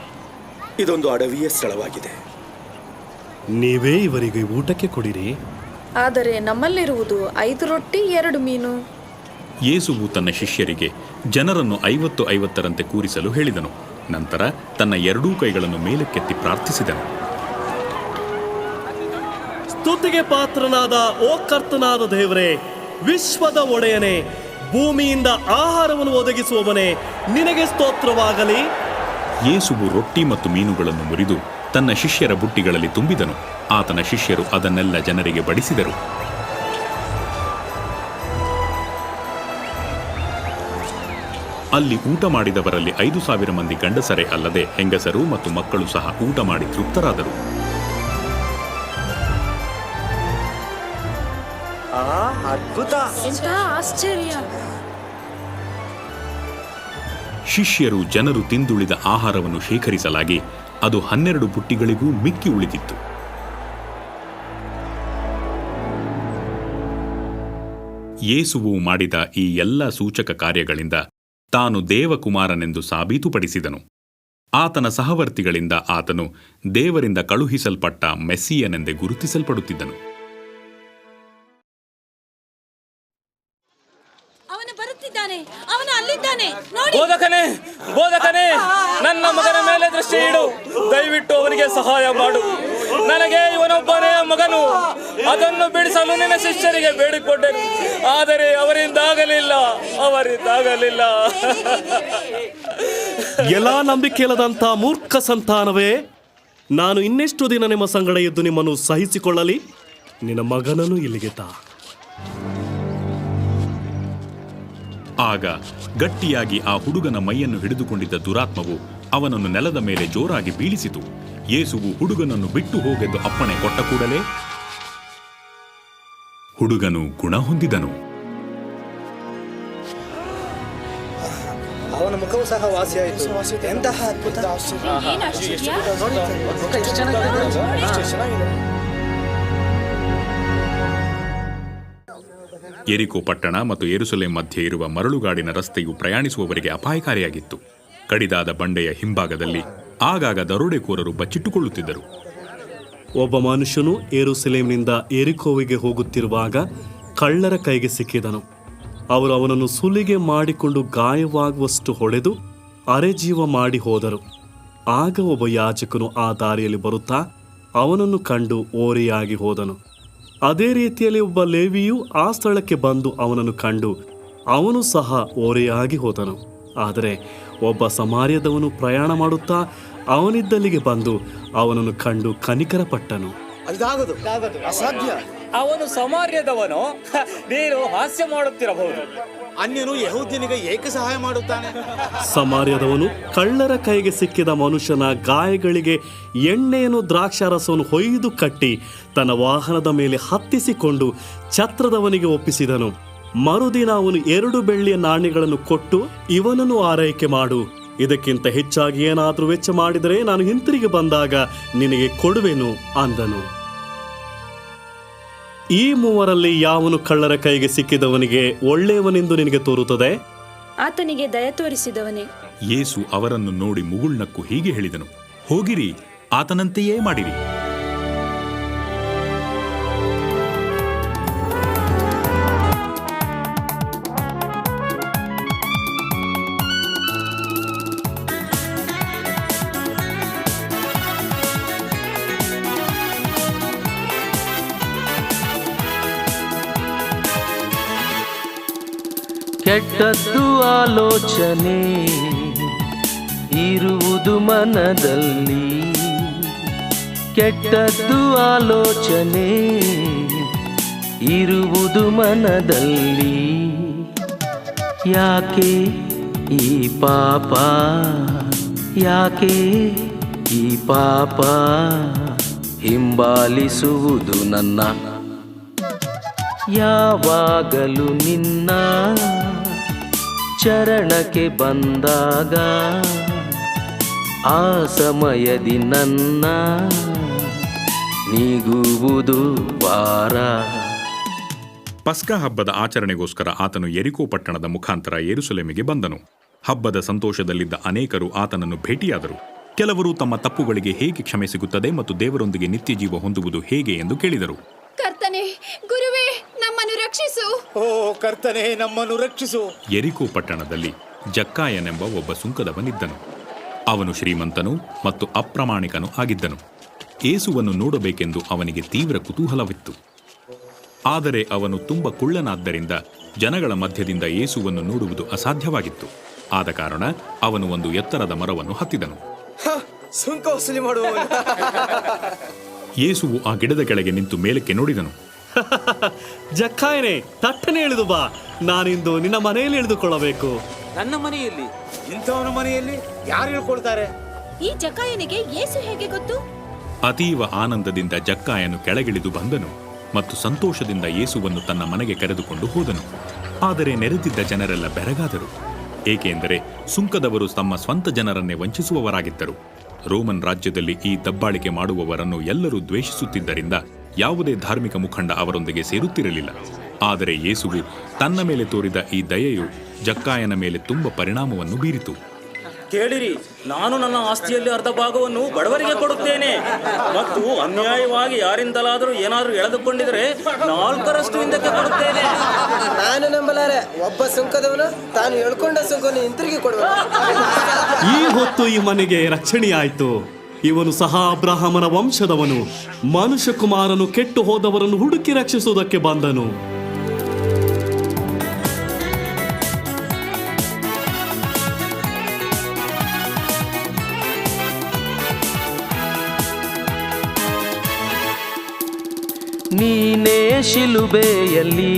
ಇದೊಂದು ಅಡವಿಯ ಸ್ಥಳವಾಗಿದೆ. ನೀವೇ ಇವರಿಗೆ ಊಟಕ್ಕೆ ಕೊಡಿರಿ. ಆದರೆ ನಮ್ಮಲ್ಲಿರುವುದು 5 ರೊಟ್ಟಿ 2 ಮೀನು. ಯೇಸುವು ತನ್ನ ಶಿಷ್ಯರಿಗೆ ಜನರನ್ನು 50-50ರಂತೆ ಕೂರಿಸಲು ಹೇಳಿದನು. ನಂತರ ತನ್ನ 2 ಕೈಗಳನ್ನು ಮೇಲಕ್ಕೆತ್ತಿ ಪ್ರಾರ್ಥಿಸಿದನು. ಸ್ತುತಿಗೆ ಪಾತ್ರನಾದ ಓ ಕರ್ತನಾದ ದೇವರೇ, ವಿಶ್ವದ ಒಡೆಯನೇ, ಭೂಮಿಯಿಂದ ಆಹಾರವನ್ನು ಒದಗಿಸುವವನೇ, ನಿನಗೆ ಸ್ತೋತ್ರವಾಗಲಿ. ಯೇಸುವು ರೊಟ್ಟಿ ಮತ್ತು ಮೀನುಗಳನ್ನು ಮುರಿದು ತನ್ನ ಶಿಷ್ಯರ ಬುಟ್ಟಿಗಳಲ್ಲಿ ತುಂಬಿದನು. ಆತನ ಶಿಷ್ಯರು ಅದನ್ನೆಲ್ಲ ಜನರಿಗೆ ಬಡಿಸಿದರು. ಅಲ್ಲಿ ಊಟ ಮಾಡಿದವರಲ್ಲಿ 5,000 ಮಂದಿ ಗಂಡಸರೇ ಅಲ್ಲದೆ ಹೆಂಗಸರು ಮತ್ತು ಮಕ್ಕಳು ಸಹ ಊಟ ಮಾಡಿ ತೃಪ್ತರಾದರು. ಅದ್ಭುತ! ಆಶ್ಚರ್ಯ! ಶಿಷ್ಯರು ಜನರು ತಿಂದುಳಿದ ಆಹಾರವನ್ನು ಶೇಖರಿಸಲಾಗಿ ಅದು 12 ಬುಟ್ಟಿಗಳಿಗೂ ಮಿಕ್ಕಿ ಉಳಿದಿತ್ತು. ಯೇಸುವು ಮಾಡಿದ ಈ ಎಲ್ಲ ಸೂಚಕ ಕಾರ್ಯಗಳಿಂದ ತಾನು ದೇವಕುಮಾರನೆಂದು ಸಾಬೀತುಪಡಿಸಿದನು. ಆತನ ಸಹವರ್ತಿಗಳಿಂದ ಆತನು ದೇವರಿಂದ ಕಳುಹಿಸಲ್ಪಟ್ಟ ಮೆಸ್ಸಿಯನೆಂದೇ ಗುರುತಿಸಲ್ಪಡುತ್ತಿದ್ದನು. ಬೋಧಕನೇ, ಬೋಧಕನೇ, ನನ್ನ ಮಗನ ಮೇಲೆ ದೃಷ್ಟಿ ಇಡು. ದಯವಿಟ್ಟು ಅವನಿಗೆ ಸಹಾಯ ಮಾಡು. ನನಗೆ ಇವನೊಬ್ಬನೇ ಮಗನು. ಅದನ್ನು ಬಿಡಿಸಲು ನಿನ್ನ ಶಿಷ್ಯರಿಗೆ ಬೇಡಿಕೊಂಡರು, ಆದರೆ ಅವರಿಂದಾಗಲಿಲ್ಲ. ಎಲ್ಲ ನಂಬಿಕೆಯಿಲ್ಲದಂಥ ಮೂರ್ಖ ಸಂತಾನವೇ, ನಾನು ಇನ್ನೆಷ್ಟು ದಿನ ನಿಮ್ಮ ಸಂಗಡ ಇದ್ದು ನಿಮ್ಮನ್ನು ಸಹಿಸಿಕೊಳ್ಳಲಿ? ನಿನ್ನ ಮಗನನ್ನು ಇಲ್ಲಿಗೆ ತಾ. ಆಗ ಗಟ್ಟಿಯಾಗಿ ಆ ಹುಡುಗನ ಮೈಯನ್ನು ಹಿಡಿದುಕೊಂಡಿದ್ದ ದುರಾತ್ಮವು ಅವನನ್ನು ನೆಲದ ಮೇಲೆ ಜೋರಾಗಿ ಬೀಳಿಸಿತು. ಯೇಸುವು ಹುಡುಗನನ್ನು ಬಿಟ್ಟು ಹೋಗೆಂದು ಅಪ್ಪಣೆ ಕೊಟ್ಟ ಕೂಡಲೇ ಹುಡುಗನು ಗುಣ ಹೊಂದಿದನು. ಅವನ ಮುಖವು ಸಹ ವಾಸಿಯಾಯಿತು. ಎಂತಹ ಅದ್ಭುತ! ಯೆರಿಕೋ ಪಟ್ಟಣ ಮತ್ತು ಯೆರೂಸಲೇಮ್ ಮಧ್ಯೆ ಇರುವ ಮರಳುಗಾಡಿನ ರಸ್ತೆಯು ಪ್ರಯಾಣಿಸುವವರಿಗೆ ಅಪಾಯಕಾರಿಯಾಗಿತ್ತು. ಕಡಿದಾದ ಬಂಡೆಯ ಹಿಂಭಾಗದಲ್ಲಿ ಆಗಾಗ ದರೋಡೆಕೋರರು ಬಚ್ಚಿಟ್ಟುಕೊಳ್ಳುತ್ತಿದ್ದರು. ಒಬ್ಬ ಮನುಷ್ಯನು ಯೆರೂಸಲೇಮಿನಿಂದ ಯೆರಿಕೋವಿಗೆ ಹೋಗುತ್ತಿರುವಾಗ ಕಳ್ಳರ ಕೈಗೆ ಸಿಕ್ಕಿದನು. ಅವರು ಅವನನ್ನು ಸುಲಿಗೆ ಮಾಡಿಕೊಂಡು ಗಾಯವಾಗುವಷ್ಟು ಹೊಡೆದು ಅರೆಜೀವ ಮಾಡಿ ಹೋದರು. ಆಗ ಒಬ್ಬ ಯಾಜಕನು ಆ ದಾರಿಯಲ್ಲಿ ಬರುತ್ತಾ ಅವನನ್ನು ಕಂಡು ಓರೆಯಾಗಿ ಹೋದನು. ಅದೇ ರೀತಿಯಲ್ಲಿ ಒಬ್ಬ ಲೇವಿಯು ಆ ಸ್ಥಳಕ್ಕೆ ಬಂದು ಅವನನ್ನು ಕಂಡು ಅವನು ಸಹ ಓರೆಯಾಗಿ ಹೋದನು. ಆದರೆ ಒಬ್ಬ ಸಮಾರ್ಯದವನು ಪ್ರಯಾಣ ಮಾಡುತ್ತಾ ಅವನಿದ್ದಲ್ಲಿಗೆ ಬಂದು ಅವನನ್ನು ಕಂಡು ಕನಿಕರಪಟ್ಟನು. ಅಸಾಧ್ಯ. ಅವನು ಸಮಾರ್ಯದವನು. ನೀನು ಹಾಸ್ಯ ಮಾಡುತ್ತಿರಬಹುದು. ಅನ್ಯನು ಯೆಹೂದ್ಯನಿಗೆ ಏಕೆ ಸಹಾಯ ಮಾಡುತ್ತಾನೆ? ಸಮಾರ್ಯದವನು ಕಳ್ಳರ ಕೈಗೆ ಸಿಕ್ಕಿದ ಮನುಷ್ಯನ ಗಾಯಗಳಿಗೆ ಎಣ್ಣೆಯನ್ನು ದ್ರಾಕ್ಷಾರಸವನ್ನು ಹೊಯ್ದು ಕಟ್ಟಿ ತನ್ನ ವಾಹನದ ಮೇಲೆ ಹತ್ತಿಸಿಕೊಂಡು ಛತ್ರದವನಿಗೆ ಒಪ್ಪಿಸಿದನು. ಮರುದಿನ ಅವನು 2 ಬೆಳ್ಳಿಯ ನಾಣ್ಯಗಳನ್ನು ಕೊಟ್ಟು, ಇವನನ್ನು ಆರೈಕೆ ಮಾಡು, ಇದಕ್ಕಿಂತ ಹೆಚ್ಚಾಗಿ ಏನಾದರೂ ವೆಚ್ಚ ಮಾಡಿದರೆ ನಾನು ಹಿಂತಿರುಗಿ ಬಂದಾಗ ನಿನಗೆ ಕೊಡುವೆನು ಅಂದನು. ಈ ಮೂವರಲ್ಲಿ ಯಾವನು ಕಳ್ಳರ ಕೈಗೆ ಸಿಕ್ಕಿದವನಿಗೆ ಒಳ್ಳೆಯವನೆಂದು ನಿನಗೆ ತೋರುತ್ತದೆ? ಆತನಿಗೆ ದಯ ತೋರಿಸಿದವನೇ. ಯೇಸು ಅವರನ್ನು ನೋಡಿ ಮುಗುಳ್ನಕ್ಕು ಹೀಗೆ ಹೇಳಿದನು, ಹೋಗಿರಿ, ಆತನಂತೆಯೇ ಮಾಡಿರಿ. ಕೆಟ್ಟದ್ದು ಆಲೋಚನೆ ಇರುವುದು ಮನದಲ್ಲಿ, ಕೆಟ್ಟದ್ದು ಆಲೋಚನೆ ಇರುವುದು ಮನದಲ್ಲಿ. ಯಾಕೆ ಈ ಪಾಪ, ಯಾಕೆ ಈ ಪಾಪ ಹಿಂಬಾಲಿಸುವುದು ನನ್ನ? ಯಾವಾಗಲೂ ನಿನ್ನ ಚರಣಕ್ಕೆ ಬಂದಾಗ ಆ ಸಮಯದಿ ನನ್ನ ನೀಗುವುದು ಭಾರ. ಪಸ್ಕ ಹಬ್ಬದ ಆಚರಣೆಗೋಸ್ಕರ ಆತನು ಯೆರಿಕೋ ಪಟ್ಟಣದ ಮುಖಾಂತರ ಯೆರೂಸಲೇಮಿಗೆ ಬಂದನು. ಹಬ್ಬದ ಸಂತೋಷದಲ್ಲಿದ್ದ ಅನೇಕರು ಆತನನ್ನು ಭೇಟಿಯಾದರು. ಕೆಲವರು ತಮ್ಮ ತಪ್ಪುಗಳಿಗೆ ಹೇಗೆ ಕ್ಷಮೆ ಸಿಗುತ್ತದೆ ಮತ್ತು ದೇವರೊಂದಿಗೆ ನಿತ್ಯ ಜೀವ ಹೊಂದುವುದು ಹೇಗೆ ಎಂದು ಕೇಳಿದರು. ಕರ್ತನೇ, ಗುರುವೇ, ನಮ್ಮನ್ನು ರಕ್ಷಿಸು. ಓ ಕರ್ತನೇ, ನಮ್ಮನ್ನು ರಕ್ಷಿಸು. ಯೆರಿಕೋ ಪಟ್ಟಣದಲ್ಲಿ ಜಕ್ಕಾಯನೆಂಬ ಒಬ್ಬ ಸುಂಕದವನಿದ್ದನು. ಅವನು ಶ್ರೀಮಂತನು ಮತ್ತು ಅಪ್ರಾಮಾಣಿಕನು ಆಗಿದ್ದನು. ಯೇಸುವನ್ನು ನೋಡಬೇಕೆಂದು ಅವನಿಗೆ ತೀವ್ರ ಕುತೂಹಲವಿತ್ತು. ಆದರೆ ಅವನು ತುಂಬ ಕುಳ್ಳನಾದ್ದರಿಂದ ಜನಗಳ ಮಧ್ಯದಿಂದ ಯೇಸುವನ್ನು ನೋಡುವುದು ಅಸಾಧ್ಯವಾಗಿತ್ತು. ಆದ ಕಾರಣ ಅವನು ಒಂದು ಎತ್ತರದ ಮರವನ್ನು ಹತ್ತಿದನು. ಸುಂಕ ವಸೂಲಿ ಮಾಡುವವನು. ಯೇಸುವು ಆ ಗಿಡದ ಕೆಳಗೆ ನಿಂತು ಮೇಲಕ್ಕೆ ನೋಡಿದನು. ಜಕ್ಕಾಯನೇ, ತಟ್ಟನೆ ಇಳಿದು ಬಾ, ನಾನಿಂದು ನಿನ್ನ ಮನೆಯಲ್ಲಿ ಇಳಿದುಕೊಳ್ಳಬೇಕು. ನನ್ನ ಮನೆಯಲ್ಲಿ? ಇಂಥವನ ಮನೆಯಲ್ಲಿ ಯಾರು ಇಳ್ಕೊಳ್ತಾರೆ? ಈ ಜಕ್ಕಾಯನಿಗೆ ಯೇಸು ಹೇಗೆ ಗೊತ್ತು? ಅತೀವ ಆನಂದದಿಂದ ಜಕ್ಕಾಯನು ಕೆಳಗಿಳಿದು ಬಂದನು ಮತ್ತು ಸಂತೋಷದಿಂದ ಯೇಸುವನ್ನು ತನ್ನ ಮನೆಗೆ ಕರೆದುಕೊಂಡು ಹೋದನು. ಆದರೆ ನೆರೆದಿದ್ದ ಜನರೆಲ್ಲ ಬೆರಗಾದರು, ಏಕೆಂದರೆ ಸುಂಕದವರು ತಮ್ಮ ಸ್ವಂತ ಜನರನ್ನೇ ವಂಚಿಸುವವರಾಗಿದ್ದರು. ರೋಮನ್ ರಾಜ್ಯದಲ್ಲಿ ಈ ದಬ್ಬಾಳಿಕೆ ಮಾಡುವವರನ್ನು ಎಲ್ಲರೂ ದ್ವೇಷಿಸುತ್ತಿದ್ದರಿಂದ ಯಾವುದೇ ಧಾರ್ಮಿಕ ಮುಖಂಡ ಅವರೊಂದಿಗೆ ಸೇರುತ್ತಿರಲಿಲ್ಲ. ಆದರೆ ಯೇಸುವು ತನ್ನ ಮೇಲೆ ತೋರಿದ ಈ ದಯೆಯು ಜಕ್ಕಾಯನ ಮೇಲೆ ತುಂಬ ಪರಿಣಾಮವನ್ನು ಬೀರಿತು. ಕೇಳಿರಿ, ನಾನು ನನ್ನ ಆಸ್ತಿಯಲ್ಲಿ ಅರ್ಧ ಭಾಗವನ್ನು ಬಡವರಿಗೆ ಕೊಡುತ್ತೇನೆ, ಮತ್ತು ಅನ್ಯಾಯವಾಗಿ ಯಾರಿಂದಲಾದರೂ ಏನಾದರೂ ಎಳೆದುಕೊಂಡಿದರೆ 4ರಷ್ಟು ಹಿಂದಕ್ಕೆ ಕೊಡುತ್ತೇನೆ. ನಾನು ನಂಬಲಾರೆ, ಒಬ್ಬ ಸುಂಕದವನು ತಾನು ಎಳ್ಕೊಂಡ ಸುಂಕವನ್ನು ಹಿಂತಿರುಗಿ ಕೊಡುವ. ಈ ಹೊತ್ತು ಈ ಮನೆಗೆ ರಕ್ಷಣೆಯಾಯಿತು. ಇವನು ಸಹ ಅಬ್ರಹಾಮನ ವಂಶದವನು. ಮನುಷ್ಯ ಕುಮಾರನು ಕೆಟ್ಟು ಹೋದವರನ್ನು ಹುಡುಕಿ ರಕ್ಷಿಸುವುದಕ್ಕೆ ಬಂದನು. ನೀನೇ ಶಿಲುಬೆಯಲ್ಲಿ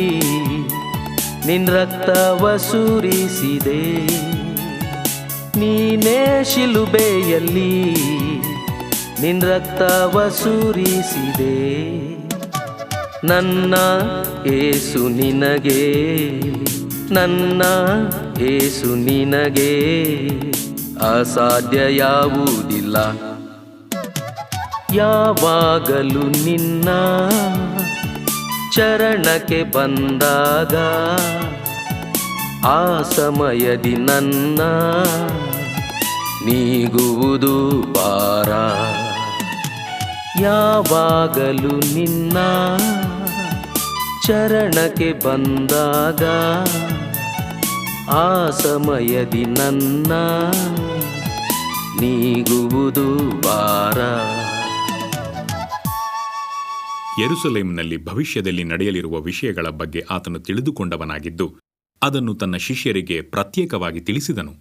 ನಿನ್ ರಕ್ತವ ಸುರಿಸಿದೆ. ನೀನೇ ಶಿಲುಬೆಯಲ್ಲಿ ನಿನ್ ರಕ್ತವ ಸುರಿಸಿದೆ. ನನ್ನ ಏಸು ನಿನಗೆ, ನನ್ನ ಏಸು ನಿನಗೆ ಅಸಾಧ್ಯ ಯಾವುದಿಲ್ಲ. ಯಾವಾಗಲೂ ನಿನ್ನ ಚರಣಕ್ಕೆ ಬಂದಾಗ ಆ ಸಮಯದಿ ನನ್ನ ನೀಗುವುದು ಭಾರ. ಯಾವಾಗಲೂ ನಿನ್ನ ಚರಣಕ್ಕೆ ಬಂದಾಗ ಆ ಸಮಯದಿ ನನ್ನ ನೀಗುವುದು ಭಾರ. ಯೆರೂಸಲೇಮಿನಲ್ಲಿ ಭವಿಷ್ಯದಲ್ಲಿ ನಡೆಯಲಿರುವ ವಿಷಯಗಳ ಬಗ್ಗೆ ಆತನು ತಿಳಿದುಕೊಂಡವನಾಗಿದ್ದು ಅದನ್ನು ತನ್ನ ಶಿಷ್ಯರಿಗೆ ಪ್ರತ್ಯೇಕವಾಗಿ ತಿಳಿಸಿದನು.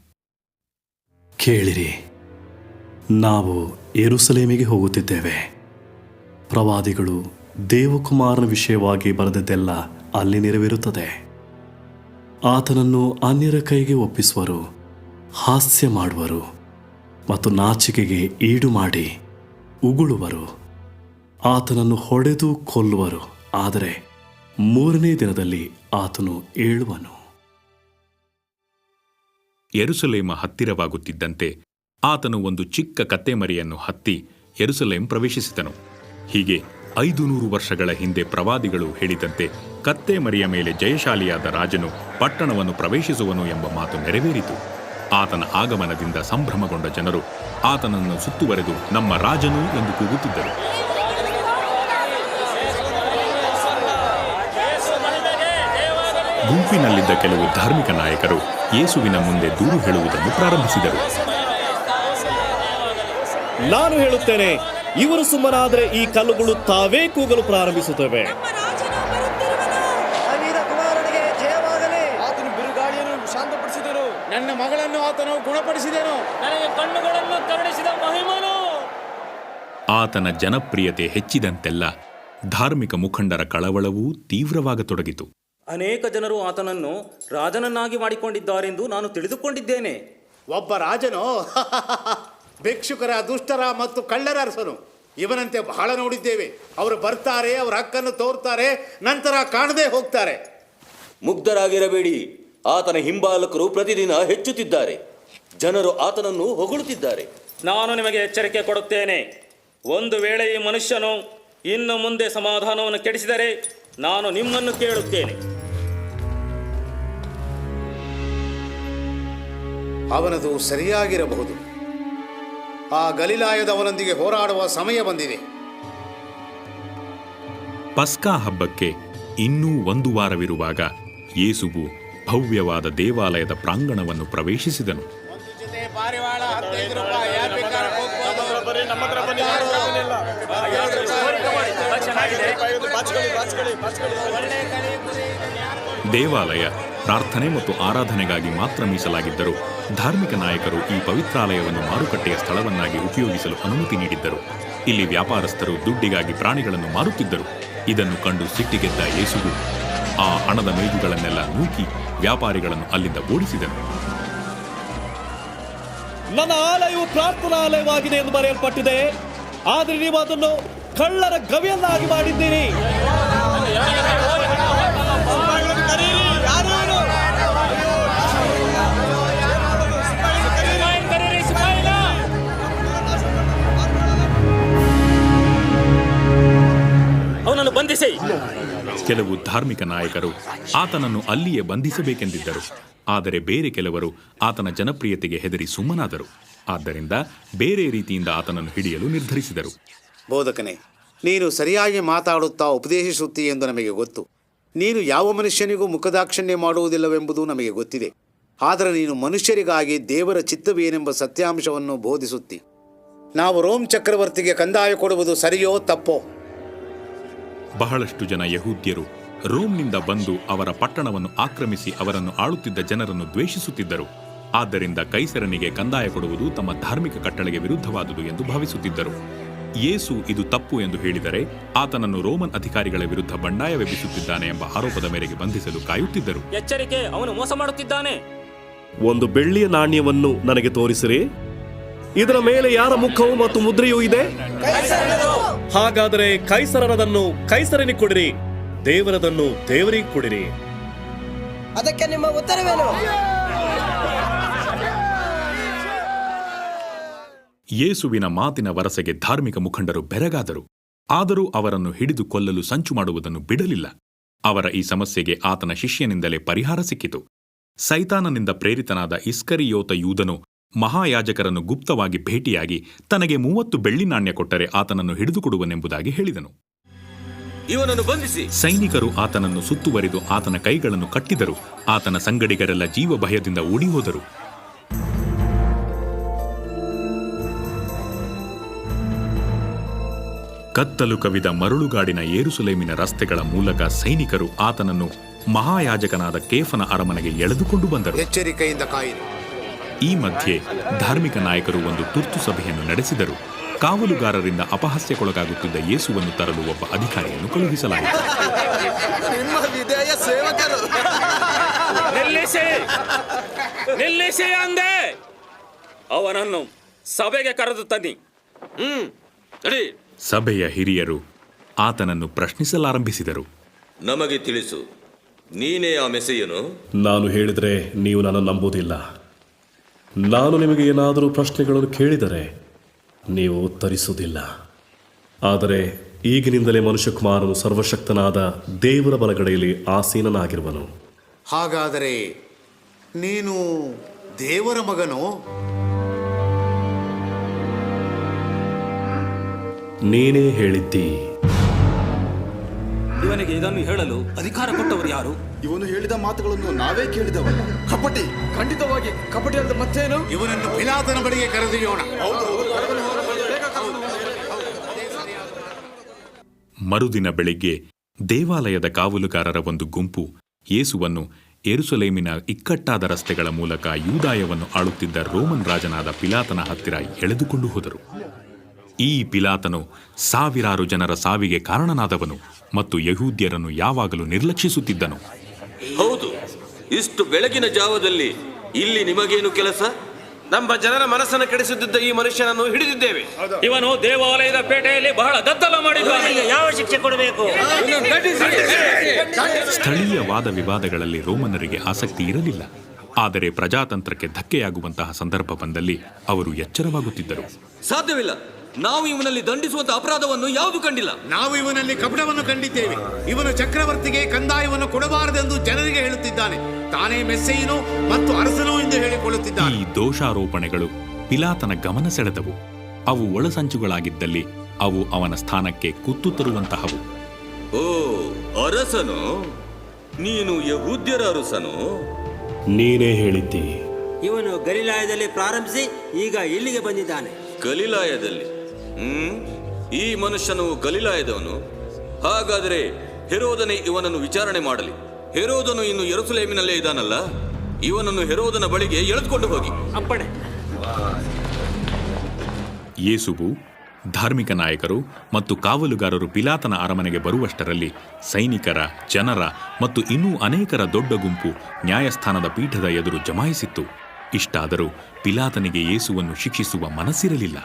ಕೇಳಿರಿ, ನಾವು ಯೆರೂಸಲೇಮಿಗೆ ಹೋಗುತ್ತಿದ್ದೇವೆ. ಪ್ರವಾದಿಗಳು ದೇವಕುಮಾರನ ವಿಷಯವಾಗಿ ಬರೆದದ್ದೆಲ್ಲ ಅಲ್ಲಿ ನೆರವೇರುತ್ತದೆ. ಆತನನ್ನು ಅನ್ಯರ ಕೈಗೆ ಒಪ್ಪಿಸುವರು, ಹಾಸ್ಯ ಮಾಡುವರು ಮತ್ತು ನಾಚಿಕೆಗೆ ಈಡು ಮಾಡಿ ಉಗುಳುವರು. ಆತನನ್ನು ಹೊಡೆದು ಕೊಲ್ಲುವರು, ಆದರೆ 3ನೇ ದಿನದಲ್ಲಿ ಆತನು ಏಳುವನು. ಯೆರೂಸಲೇಮ ಹತ್ತಿರವಾಗುತ್ತಿದ್ದಂತೆ ಆತನು ಒಂದು ಚಿಕ್ಕ ಕತ್ತೆಮರಿಯನ್ನು ಹತ್ತಿ ಯೆರೂಸಲೇಮ್ ಪ್ರವೇಶಿಸಿದನು. ಹೀಗೆ 500 ವರ್ಷಗಳ ಹಿಂದೆ ಪ್ರವಾದಿಗಳು ಹೇಳಿದಂತೆ ಕತ್ತೆಮರಿಯ ಮೇಲೆ ಜಯಶಾಲಿಯಾದ ರಾಜನು ಪಟ್ಟಣವನ್ನು ಪ್ರವೇಶಿಸುವನು ಎಂಬ ಮಾತು ನೆರವೇರಿತು. ಆತನ ಆಗಮನದಿಂದ ಸಂಭ್ರಮಗೊಂಡ ಜನರು ಆತನನ್ನು ಸುತ್ತುವರೆದು ನಮ್ಮ ರಾಜನು ಎಂದು ಕೂಗುತ್ತಿದ್ದರು. ಗುಂಪಿನಲ್ಲಿದ್ದ ಕೆಲವು ಧಾರ್ಮಿಕ ನಾಯಕರು ಯೇಸುವಿನ ಮುಂದೆ ದೂರು ಹೇಳುವುದನ್ನು ಪ್ರಾರಂಭಿಸಿದರು. ನಾನು ಹೇಳುತ್ತೇನೆ, ಇವರು ಸುಮ್ಮನಾದರೆ ಈ ಕಲ್ಲುಗಳು ತಾವೇ ಕೂಗಲು ಪ್ರಾರಂಭಿಸುತ್ತವೆ. ಆತನು ಬಿರುಗಾಳಿಯನ್ನು ಶಾಂತಪಡಿಸಿದನು. ನನ್ನ ಮಗಳನ್ನು ಆತನು ಗುಣಪಡಿಸಿದನು. ನನಗೆ ಕಣ್ಣುಗಳನ್ನು ಕರುಣಿಸಿದ ಮಹಿಮನು. ಆತನ ಜನಪ್ರಿಯತೆ ಹೆಚ್ಚಿದಂತೆಲ್ಲ ಧಾರ್ಮಿಕ ಮುಖಂಡರ ಕಳವಳವೂ ತೀವ್ರವಾಗತೊಡಗಿತು. ಅನೇಕ ಜನರು ಆತನನ್ನು ರಾಜನನ್ನಾಗಿ ಮಾಡಿಕೊಂಡಿದ್ದಾರೆಂದು ನಾನು ತಿಳಿದುಕೊಂಡಿದ್ದೇನೆ. ಒಬ್ಬ ರಾಜನು ಭಿಕ್ಷುಕರ, ದುಷ್ಟರ ಮತ್ತು ಕಳ್ಳರ ಅರಸನು. ಇವನಂತೆ ಬಹಳ ನೋಡಿದ್ದೇವೆ. ಅವರು ಬರ್ತಾರೆ, ಅವರ ಹಕ್ಕನ್ನು ತೋರ್ತಾರೆ, ನಂತರ ಕಾಣದೇ ಹೋಗ್ತಾರೆ. ಮುಗ್ಧರಾಗಿರಬೇಡಿ, ಆತನ ಹಿಂಬಾಲಕರು ಪ್ರತಿದಿನ ಹೆಚ್ಚುತ್ತಿದ್ದಾರೆ. ಜನರು ಆತನನ್ನು ಹೊಗಳುತ್ತಿದ್ದಾರೆ. ನಾನು ನಿಮಗೆ ಎಚ್ಚರಿಕೆ ಕೊಡುತ್ತೇನೆ. ಒಂದು ವೇಳೆ ಈ ಮನುಷ್ಯನು ಇನ್ನು ಮುಂದೆ ಸಮಾಧಾನವನ್ನು ಕೆಡಿಸಿದರೆ ನಾನು ನಿಮ್ಮನ್ನು ಕೇಳುತ್ತೇನೆ. ಅವನದು ಸರಿಯಾಗಿರಬಹುದು. ಆ ಗಲಿಲಾಯದವನೊಂದಿಗೆ ಹೋರಾಡುವ ಸಮಯ ಬಂದಿದೆ. ಪಸ್ಕಾ ಹಬ್ಬಕ್ಕೆ ಇನ್ನೂ 1 ವಾರವಿರುವಾಗ ಯೇಸುವು ಭವ್ಯವಾದ ದೇವಾಲಯದ ಪ್ರಾಂಗಣವನ್ನು ಪ್ರವೇಶಿಸಿದನು. ದೇವಾಲಯ ಪ್ರಾರ್ಥನೆ ಮತ್ತು ಆರಾಧನೆಗಾಗಿ ಮಾತ್ರ ಮೀಸಲಾಗಿದ್ದರೂ ಧಾರ್ಮಿಕ ನಾಯಕರು ಈ ಪವಿತ್ರಾಲಯವನ್ನು ಮಾರುಕಟ್ಟೆಯ ಸ್ಥಳವನ್ನಾಗಿ ಉಪಯೋಗಿಸಲು ಅನುಮತಿ ನೀಡಿದ್ದರು. ಇಲ್ಲಿ ವ್ಯಾಪಾರಸ್ಥರು ದುಡ್ಡಿಗಾಗಿ ಪ್ರಾಣಿಗಳನ್ನು ಮಾರುತ್ತಿದ್ದರು. ಇದನ್ನು ಕಂಡು ಸಿಟ್ಟಿಗೆದ್ದ ಯೇಸುವು ಆ ಹಣದ ಮೇಜುಗಳನ್ನೆಲ್ಲ ನೂಕಿ ವ್ಯಾಪಾರಿಗಳನ್ನು ಅಲ್ಲಿಂದ ಓಡಿಸಿದನು. ನನ್ನ ಆಲಯವು ಪ್ರಾರ್ಥನಾಲಯವಾಗಿದೆ ಎಂದು ಬರೆಯಲ್ಪಟ್ಟಿದೆ, ಆದರೆ ನೀವು ಅದನ್ನು ಕಳ್ಳರ ಗವಿಯನ್ನಾಗಿ ಮಾಡಿದ್ದೀರಿ. ಅವನನ್ನು ಬಂಧಿಸಿ. ಕೆಲವು ಧಾರ್ಮಿಕ ನಾಯಕರು ಆತನನ್ನು ಅಲ್ಲಿಯೇ ಬಂಧಿಸಬೇಕೆಂದಿದ್ದರು. ಆದರೆ ಬೇರೆ ಕೆಲವರು ಆತನ ಜನಪ್ರಿಯತೆಗೆ ಹೆದರಿ ಸುಮ್ಮನಾದರು. ಆದ್ದರಿಂದ ಬೇರೆ ರೀತಿಯಿಂದ ಆತನನ್ನು ಹಿಡಿಯಲು ನಿರ್ಧರಿಸಿದರು. ಬೋಧಕನೇ, ನೀನು ಸರಿಯಾಗಿ ಮಾತಾಡುತ್ತಾ ಉಪದೇಶಿಸುತ್ತೀ ಎಂದು ನಮಗೆ ಗೊತ್ತು. ನೀನು ಯಾವ ಮನುಷ್ಯನಿಗೂ ಮುಖದಾಕ್ಷಿಣ್ಯ ಮಾಡುವುದಿಲ್ಲವೆಂಬುದು ನಮಗೆ ಗೊತ್ತಿದೆ. ಆದರೆ ನೀನು ಮನುಷ್ಯರಿಗಾಗಿ ದೇವರ ಚಿತ್ತವೇನೆಂಬ ಸತ್ಯಾಂಶವನ್ನು ಬೋಧಿಸುತ್ತಿ. ನಾವು ರೋಮ್ ಚಕ್ರವರ್ತಿಗೆ ಕಂದಾಯ ಕೊಡುವುದು ಸರಿಯೋ ತಪ್ಪೋ? ಬಹಳಷ್ಟು ಜನ ಯಹೂದ್ಯರು ರೋಮ್ನಿಂದ ಬಂದು ಅವರ ಪಟ್ಟಣವನ್ನು ಆಕ್ರಮಿಸಿ ಅವರನ್ನು ಆಳುತ್ತಿದ್ದ ಜನರನ್ನು ದ್ವೇಷಿಸುತ್ತಿದ್ದರು. ಆದ್ದರಿಂದ ಕೈಸರನಿಗೆ ಕಂದಾಯ ಕೊಡುವುದು ತಮ್ಮ ಧಾರ್ಮಿಕ ಕಟ್ಟಳೆಗೆ ವಿರುದ್ಧವಾದುದು ಎಂದು ಭಾವಿಸುತ್ತಿದ್ದರು. ಯೇಸು ಇದು ತಪ್ಪು ಎಂದು ಹೇಳಿದರೆ ಆತನನ್ನು ರೋಮನ್ ಅಧಿಕಾರಿಗಳ ವಿರುದ್ಧ ಬಂಡಾಯವೆಬ್ಬಿಸುತ್ತಿದ್ದಾನೆ ಎಂಬ ಆರೋಪದ ಮೇರೆಗೆ ಬಂಧಿಸಲು ಕಾಯುತ್ತಿದ್ದರು. ಎಚ್ಚರಿಕೆ, ಅವನು ಮೋಸ ಮಾಡುತ್ತಿದ್ದಾನೆ. ಒಂದು ಬೆಳ್ಳಿಯ ನಾಣ್ಯವನ್ನು ನನಗೆ ತೋರಿಸಿರಿ. ಇದರ ಮೇಲೆ ಯಾರ ಮುಖವು ಮತ್ತು ಮುದ್ರೆಯೂ ಇದೆ? ಹಾಗಾದರೆ ಕೈಸರನದನ್ನು ಕೈಸರನಿಗೆ ಕೊಡಿರಿ, ದೇವರದನ್ನು ದೇವರಿಗೆ ಕೊಡಿರಿ. ಅದಕ್ಕೆ ನಿಮ್ಮ ಉತ್ತರವೇನು? ಯೇಸುವಿನ ಮಾತಿನ ವರಸೆಗೆ ಧಾರ್ಮಿಕ ಮುಖಂಡರು ಬೆರಗಾದರು. ಆದರೂ ಅವರನ್ನು ಹಿಡಿದು ಕೊಲ್ಲಲು ಸಂಚು ಮಾಡುವುದನ್ನು ಬಿಡಲಿಲ್ಲ. ಅವರ ಈ ಸಮಸ್ಯೆಗೆ ಆತನ ಶಿಷ್ಯನಿಂದಲೇ ಪರಿಹಾರ ಸಿಕ್ಕಿತು. ಸೈತಾನನಿಂದ ಪ್ರೇರಿತನಾದ ಇಸ್ಕರಿಯೋತ ಯೂದನು ಮಹಾಯಾಜಕರನ್ನು ಗುಪ್ತವಾಗಿ ಭೇಟಿಯಾಗಿ ತನಗೆ 30 ಬೆಳ್ಳಿ ನಾಣ್ಯ ಕೊಟ್ಟರೆ ಆತನನ್ನು ಹಿಡಿದುಕೊಡುವನೆಂಬುದಾಗಿ ಹೇಳಿದನು. ಇವನನ್ನು ಬಂಧಿಸಿ. ಸೈನಿಕರು ಆತನನ್ನು ಸುತ್ತುವರಿದು ಆತನ ಕೈಗಳನ್ನು ಕಟ್ಟಿದರು. ಆತನ ಸಂಗಡಿಗರೆಲ್ಲ ಜೀವ ಭಯದಿಂದ ಓಡಿಹೋದರು. ಕತ್ತಲು ಕವಿದ ಮರಳುಗಾಡಿನ ಯೆರೂಸಲೇಮಿನ ರಸ್ತೆಗಳ ಮೂಲಕ ಸೈನಿಕರು ಆತನನ್ನು ಮಹಾಯಾಜಕನಾದ ಕೇಫನ ಅರಮನೆಗೆ ಎಳೆದುಕೊಂಡು ಬಂದರು. ಎಚ್ಚರಿಕೆಯಿಂದ ಕಾಯಿರಿ. ಈ ಮಧ್ಯೆ ಧಾರ್ಮಿಕ ನಾಯಕರು ಒಂದು ತುರ್ತು ಸಭೆಯನ್ನು ನಡೆಸಿದರು. ಕಾವಲುಗಾರರಿಂದ ಅಪಹಾಸ್ಯಕ್ಕೊಳಗಾಗುತ್ತಿದ್ದ ಯೇಸುವನ್ನು ತರಲು ಒಬ್ಬ ಅಧಿಕಾರಿಯನ್ನು ಕಳುಹಿಸಲಾಯಿತು. ನಿಲ್ಲಿಸಿ ಅಂದೆ. ಅವನನ್ನು ಸಭೆಗೆ ಕರೆದು ತನ್ನಿ. ಸಭೆಯ ಹಿರಿಯರು ಆತನನ್ನು ಪ್ರಶ್ನಿಸಲಾರಂಭಿಸಿದರು. ನಮಗೆ ತಿಳಿಸು, ನೀನೇ ಆ ಮೆಸ್ಸಿಯನು? ನಾನು ಹೇಳಿದರೆ ನೀವು ನನ್ನ ನಂಬುವುದಿಲ್ಲ. ನಾನು ನಿಮಗೆ ಏನಾದರೂ ಪ್ರಶ್ನೆಗಳನ್ನು ಕೇಳಿದರೆ ನೀವು ಉತ್ತರಿಸುವುದಿಲ್ಲ. ಆದರೆ ಈಗಿನಿಂದಲೇ ಮನುಷ್ಯಕುಮಾರನು ಸರ್ವಶಕ್ತನಾದ ದೇವರ ಬಲಗಡೆಯಲ್ಲಿ ಆಸೀನನಾಗಿರುವನು. ಹಾಗಾದರೆ ನೀನು ದೇವರ ಮಗನೋ? ನೀನೇ ಹೇಳಿದ್ದಿ. ಇವನಿಗೆ ಇದನ್ನು ಹೇಳಲು ಅಧಿಕಾರ ಕೊಟ್ಟವರು ಯಾರು? ಇವನು ಹೇಳಿದ ಮಾತುಗಳನ್ನು ನಾವೇ ಕೇಳಿದವ. ಕಪಟಿ, ಖಂಡಿತವಾಗಿ ಕಪಟಿ ಅಂತ ಮತ್ತೇನು? ಇವನನ್ನು ಪಿಲಾತನ ಬಳಿಗೆ ಕರೆದೊಯ್ಯೋಣ. ಮರುದಿನ ಬೆಳಿಗ್ಗೆ ದೇವಾಲಯದ ಕಾವಲುಗಾರರ ಒಂದು ಗುಂಪು ಯೇಸುವನ್ನು ಯೆರೂಸಲೇಮಿನ ಇಕ್ಕಟ್ಟಾದ ರಸ್ತೆಗಳ ಮೂಲಕ ಯೂದಾಯವನ್ನು ಆಳುತ್ತಿದ್ದ ರೋಮನ್ ರಾಜನಾದ ಪಿಲಾತನ ಹತ್ತಿರ ಎಳೆದುಕೊಂಡು ಹೋದರು. ಈ ಪಿಲಾತನು ಸಾವಿರಾರು ಜನರ ಸಾವಿಗೆ ಕಾರಣನಾದವನು ಮತ್ತು ಯಹೂದ್ಯರನ್ನು ಯಾವಾಗಲೂ ನಿರ್ಲಕ್ಷಿಸುತ್ತಿದ್ದನು. ಹೌದು, ಇಷ್ಟು ಬೆಳಗಿನ ಜಾವದಲ್ಲಿ ಇಲ್ಲಿ ನಿಮಗೇನು ಕೆಲಸ? ನಮ್ಮ ಜನರ ಮನಸ್ಸನ್ನು ಕೆಡಿಸುತ್ತಿದ್ದ ಈ ಮನುಷ್ಯನನ್ನು ಹಿಡಿದಿದ್ದೇವೆ. ಇವನು ದೇವಾಲಯದ ಪೇಟೆಯಲ್ಲಿ ಬಹಳ ಗದ್ದಲ ಮಾಡಿದ್ದಾನೆ. ಯಾವ ಶಿಕ್ಷೆ ಕೊಡಬೇಕು? ಸ್ಥಳೀಯ ವಾದ ವಿವಾದಗಳಲ್ಲಿ ರೋಮನರಿಗೆ ಆಸಕ್ತಿ ಇರಲಿಲ್ಲ. ಆದರೆ ಪ್ರಜಾತಂತ್ರಕ್ಕೆ ಧಕ್ಕೆಯಾಗುವಂತಹ ಸಂದರ್ಭ ಬಂದಲ್ಲಿ ಅವರು ಎಚ್ಚರವಾಗುತ್ತಿದ್ದರು. ಸಾಧ್ಯವಿಲ್ಲ. ನಾವು ಇವನಲ್ಲಿ ದಂಡಿಸುವಂತ ಅಪರಾಧವನ್ನು ಯಾವುದು ಕಂಡಿಲ್ಲ. ನಾವು ಇವನಲ್ಲಿ ಕಪಟವನ್ನು ಕಂಡಿದ್ದೇವೆ. ಇವನು ಚಕ್ರವರ್ತಿಗೆ ಕಂದಾಯವನ್ನು ಕೊಡಬಾರದೆಂದು ಜನರಿಗೆ ಹೇಳುತ್ತಿದ್ದಾನೆ. ತಾನೇ ಮೆಸ್ಸೆಯನು ಮತ್ತು ಅರಸನು ಎಂದು ಹೇಳಿಕೊಳ್ಳುತ್ತಿದ್ದಾನೆ. ಈ ದೋಷಾರೋಪಣೆಗಳು ಪಿಲಾತನ ಗಮನ ಸೆಳೆದವು. ಅವು ಒಳಸಂಚುಗಳಾಗಿದ್ದಲ್ಲಿ ಅವು ಅವನ ಸ್ಥಾನಕ್ಕೆ ಕುತ್ತು ತರುವಂತಹವು. ಓ ಅರಸನು? ನೀನು ಯಹೂದ್ಯರ ಅರಸನು? ನೀನೇ ಹೇಳಿದ್ದಿ. ಇವನು ಗಲಿಲಾಯದಲ್ಲಿ ಪ್ರಾರಂಭಿಸಿ ಈಗ ಇಲ್ಲಿಗೆ ಬಂದಿದ್ದಾನೆ. ಗಲಿಲಾಯದಲ್ಲಿ? ಈ ಮನುಷ್ಯನು ಗಲಿಲಾಯದವನು? ಹಾಗಾದರೆ ಹೆರೋದನೇ ಇವನನ್ನು ವಿಚಾರಣೆ ಮಾಡಲಿ. ಹೆರೋದನು ಇನ್ನು ಯೆರೂಸಲೇಮಿನಲ್ಲೇ ಇದ್ದಾನಲ್ಲ, ಇವನನ್ನು ಹೆರೋದನ ಬಳಿಗೆ ಎಳೆದುಕೊಂಡು ಹೋಗಿ. ಅಪ್ಪಣೆ. ಯೇಸುವು, ಧಾರ್ಮಿಕ ನಾಯಕರು ಮತ್ತು ಕಾವಲುಗಾರರು ಪಿಲಾತನ ಅರಮನೆಗೆ ಬರುವಷ್ಟರಲ್ಲಿ ಸೈನಿಕರ, ಜನರ ಮತ್ತು ಇನ್ನೂ ಅನೇಕರ ದೊಡ್ಡ ಗುಂಪು ನ್ಯಾಯಸ್ಥಾನದ ಪೀಠದ ಎದುರು ಜಮಾಯಿಸಿತ್ತು. ಇಷ್ಟಾದರೂ ಪಿಲಾತನಿಗೆ ಯೇಸುವನ್ನು ಶಿಕ್ಷಿಸುವ ಮನಸ್ಸಿರಲಿಲ್ಲ.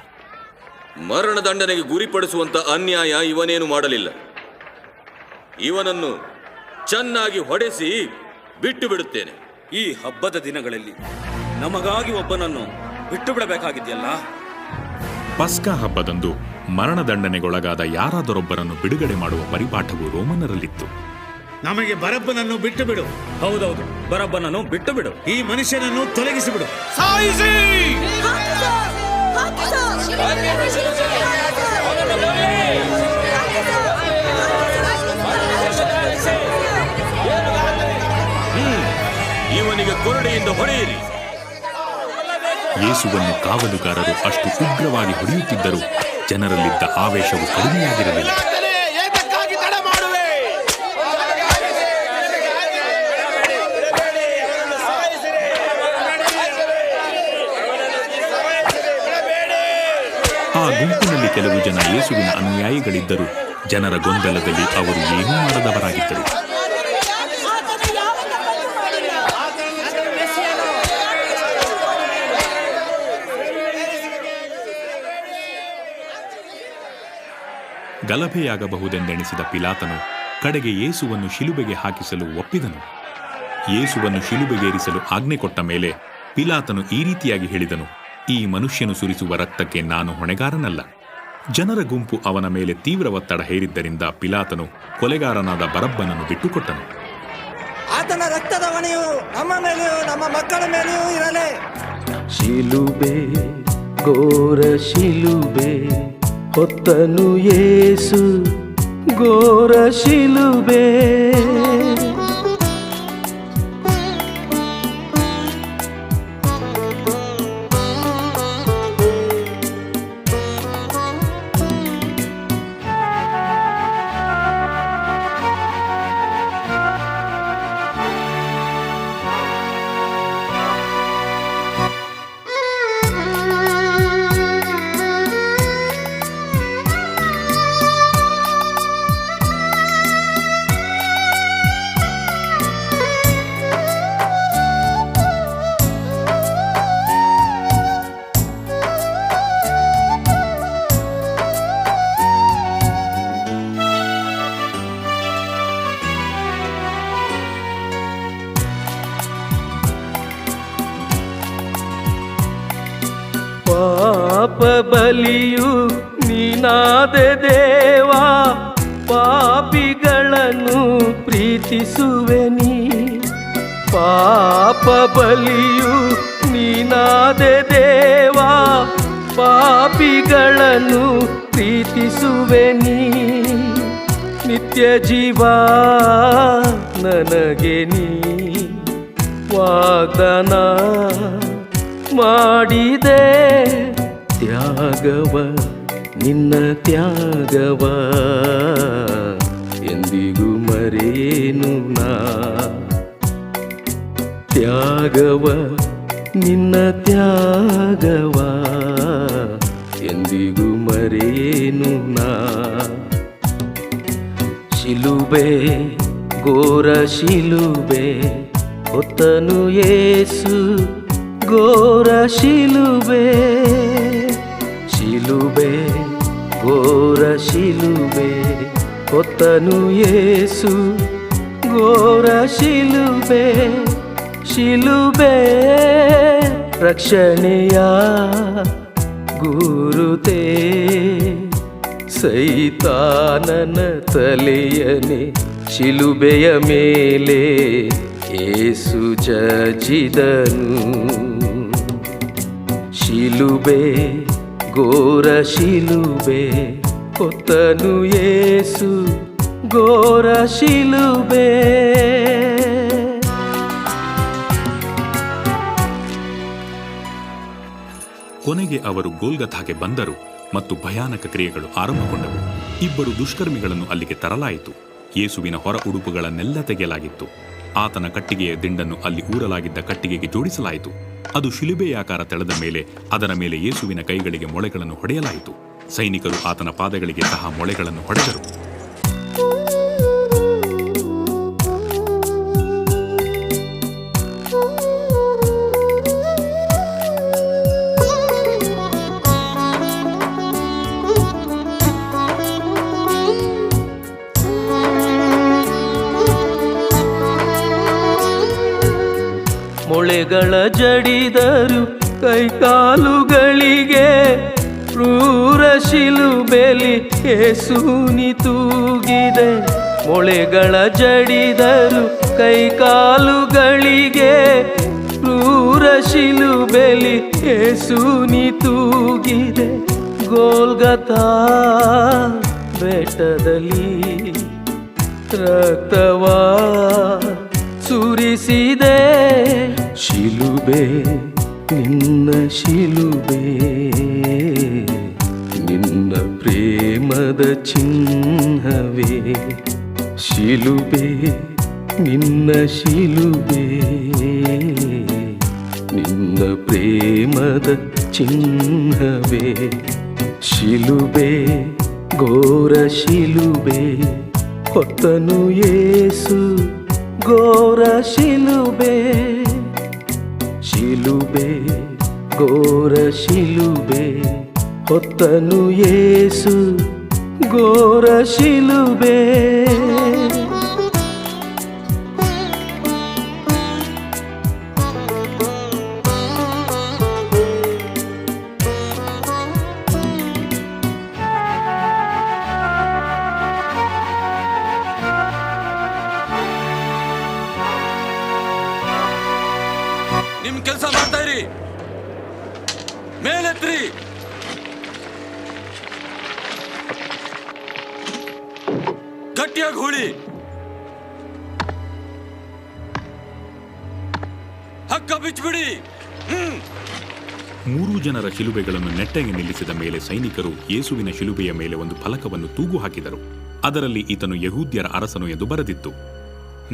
ಮರಣದಂಡನೆಗೆ ಗುರಿಪಡಿಸುವಂತ ಅನ್ಯಾಯ ಇವನೇನು ಮಾಡಲಿಲ್ಲ. ಇವನನ್ನು ಚೆನ್ನಾಗಿ ಹೊಡೆಸಿ ಬಿಟ್ಟು ಬಿಡುತ್ತೇನೆ. ಈ ಹಬ್ಬದ ದಿನಗಳಲ್ಲಿ ನಮಗಾಗಿ ಒಬ್ಬನನ್ನು ಬಿಟ್ಟು ಬಿಡಬೇಕಾಗಿದೆಯಲ್ಲ. ಪಸ್ಕ ಹಬ್ಬದಂದು ಮರಣದಂಡನೆಗೊಳಗಾದ ಯಾರಾದರೊಬ್ಬರನ್ನು ಬಿಡುಗಡೆ ಮಾಡುವ ಪರಿಪಾಠವು ರೋಮನರಲ್ಲಿತ್ತು. ನಮಗೆ ಬರಬ್ಬನನ್ನು ಬಿಟ್ಟು ಬಿಡು. ಹೌದೌದು, ಬರಬ್ಬನನ್ನು ಬಿಟ್ಟು ಬಿಡು. ಈ ಮನುಷ್ಯನನ್ನು ತೊಲಗಿಸಿಬಿಡು. ಇವನಿಗೆ ಕೊರಡೆಯಿಂದ ಹೊಡೆಯಿರಿ. ಯೇಸುವನ್ನು ಕಾವಲುಗಾರರು ಅಷ್ಟು ಉಗ್ರವಾಗಿ ಹೊಡೆಯುತ್ತಿದ್ದರೂ ಜನರಲ್ಲಿದ್ದ ಆವೇಶವು ಕಡಿಮೆಯಾಗಿರಲಿಲ್ಲ. ಆ ಗುಂಪಿನಲ್ಲಿ ಕೆಲವು ಜನ ಯೇಸುವಿನ ಅನುಯಾಯಿಗಳಿದ್ದರು. ಜನರ ಗೊಂದಲದಲ್ಲಿ ಅವರು ಏನೂ ಮಾಡದವರಾಗಿದ್ದರು. ಗಲಭೆಯಾಗಬಹುದೆಂದೆಣಿಸಿದ ಪಿಲಾತನು ಕಡೆಗೆ ಯೇಸುವನ್ನು ಶಿಲುಬೆಗೆ ಹಾಕಿಸಲು ಒಪ್ಪಿದನು. ಯೇಸುವನ್ನು ಶಿಲುಬೆಗೇರಿಸಲು ಆಜ್ಞೆ ಕೊಟ್ಟ ಮೇಲೆ ಪಿಲಾತನು ಈ ರೀತಿಯಾಗಿ ಹೇಳಿದನು, ಈ ಮನುಷ್ಯನು ಸುರಿಸುವ ರಕ್ತಕ್ಕೆ ನಾನು ಹೊಣೆಗಾರನಲ್ಲ. ಜನರ ಗುಂಪು ಅವನ ಮೇಲೆ ತೀವ್ರ ಒತ್ತಡ ಹೇರಿದ್ದರಿಂದ ಪಿಲಾತನು ಕೊಲೆಗಾರನಾದ ಬರಬ್ಬನನ್ನು ಬಿಟ್ಟುಕೊಟ್ಟನು. ಆತನ ರಕ್ತದ ಹೊಣೆಯು ನಮ್ಮ ಮೇಲೆಯೂ ನಮ್ಮ ಮಕ್ಕಳ ಮೇಲೆಯೂ ಇರಲಿ. ಶಿಲುಬೆ ಘೋರ ಶಿಲುಬೆ ಹೊತ್ತನು ಯೇಸು ಘೋರ ಶಿಲುಬೆ. ಪಾಪ ಬಲಿಯು ನೀನಾದೆ ದೇವಾ, ಪಾಪಿಗಳನ್ನು ಪ್ರೀತಿಸುವೆ ನೀ. ಪಾಪ ಬಲಿಯು ನೀನಾದೆ ದೇವಾ, ಪಾಪಿಗಳನ್ನು ಪ್ರೀತಿಸುವೆ ನೀ. ನಿತ್ಯ ಜೀವ ನನಗೆ ನೀ ವಾಗ್ದಾನ ಮಾಡಿದೆ. ತ್ಯಾಗವ ನಿನ್ನ ತ್ಯಾಗವ ಎಂದಿಗೂ ಮರೆಯೇನು ನಾ. ತ್ಯಾಗವ ನಿನ್ನ ತ್ಯಾಗವ ಎಂದಿಗೂ ಮರೆಯೇನು ನಾ. ಶಿಲುಬೆ ಘೋರ ಶಿಲುಬೆ ಹೊತ್ತನು ಯೇಸು ಘೋರ ಶಿಲುಬೆ. ಶಿಲುಬೆ ಘೋರ ಶಿಲುಬೆ ಹೊತ್ತನು ಯೇಸು ಘೋರ ಶಿಲುಬೆ. ಶಿಲುಬೆ ರಕ್ಷಣೆಯ ಗುರುತೇ, ಸೈತಾನನ ತಲೆಯನೆ ಶಿಲುಬೆಯ ಮೇಲೆ ಯೇಸು ಜಜ್ಜಿದನು. ಶಿಲುಬೆ ಘೋರ ಶಿಲುಬೆ ಹೊತ್ತನು ಯೇಸು ಘೋರ ಶಿಲುಬೆ. ಕೊನೆಗೆ ಅವರು ಗೋಲ್ಗಥಾಗೆ ಬಂದರು ಮತ್ತು ಭಯಾನಕ ಕ್ರಿಯೆಗಳು ಆರಂಭಗೊಂಡವು. ಇಬ್ಬರು ದುಷ್ಕರ್ಮಿಗಳನ್ನು ಅಲ್ಲಿಗೆ ತರಲಾಯಿತು. ಯೇಸುವಿನ ಹೊರ ಉಡುಪುಗಳನ್ನೆಲ್ಲ ತೆಗೆಯಲಾಗಿತ್ತು. ಆತನ ಕಟ್ಟಿಗೆಯ ದಿಂಡನ್ನು ಅಲ್ಲಿ ಊರಲಾಗಿದ್ದ ಕಟ್ಟಿಗೆಗೆ ಜೋಡಿಸಲಾಯಿತು. ಅದು ಶಿಲುಬೆಯಾಕಾರ ತೆಳೆದ ಮೇಲೆ ಅದರ ಮೇಲೆ ಯೇಸುವಿನ ಕೈಗಳಿಗೆ ಮೊಳೆಗಳನ್ನು ಹೊಡೆಯಲಾಯಿತು. ಸೈನಿಕರು ಆತನ ಪಾದಗಳಿಗೆ ಸಹ ಮೊಳೆಗಳನ್ನು ಹೊಡೆದರು. ಮೊಳೆಗಳ ಜಡಿದರು ಕೈಕಾಲುಗಳಿಗೆ ಕ್ರೂರ ಶಿಲುಬೆಲಿ ಯೇಸುನಿ ತೂಗಿದೆ. ಮೊಳೆಗಳ ಜಡಿದರು ಕೈಕಾಲುಗಳಿಗೆ ಕ್ರೂರ ಶಿಲುಬೆಲಿ ಯೇಸುನಿ ತೂಗಿದೆ. ಗೋಲ್ಗಥಾ ಬೆಟ್ಟದಲ್ಲಿ ರಕ್ತವಾ ಸುರಿಸಿದೆ. ಶಿಲುಬೆ ನಿನ್ನ ಶಿಲುಬೆ ನಿನ್ನ ಪ್ರೇಮದ ಚಿಹ್ನವೇ ಶಿಲುಬೆ ನಿನ್ನ ಶಿಲುಬೆ ನಿನ್ನ ಪ್ರೇಮದ ಚಿಹ್ನವೇ ಶಿಲುಬೆ ಘೋರ ಶಿಲುಬೆ ಹೊತ್ತನು ಯೇಸು ಘೋರ ಶಿಲುಬೆ ಶಿಲುಬೆ ಘೋರ ಶಿಲುಬೆ ಹೊತ್ತನು ಯೇಸು ಘೋರ ಶಿಲುಬೆ ನಿಮ್ ಕೆಲಸ ಮಾಡ್ತಾ ಇರಿ, ಮೇಲೆತ್ರಿ. ಗಟ್ಟಿಯಾಗಿ ಹೂಳಿ, ಹಗ್ಗ ಬಿಚ್ಚಿಬಿಡಿ. 3 ಜನರ ಶಿಲುಬೆಗಳನ್ನು ನೆಟ್ಟಗೆ ನಿಲ್ಲಿಸಿದ ಮೇಲೆ ಸೈನಿಕರು ಯೇಸುವಿನ ಶಿಲುಬೆಯ ಮೇಲೆ ಒಂದು ಫಲಕವನ್ನು ತೂಗು ಹಾಕಿದರು. ಅದರಲ್ಲಿ ಈತನು ಯಹೂದ್ಯರ ಅರಸನು ಎಂದು ಬರೆದಿತ್ತು.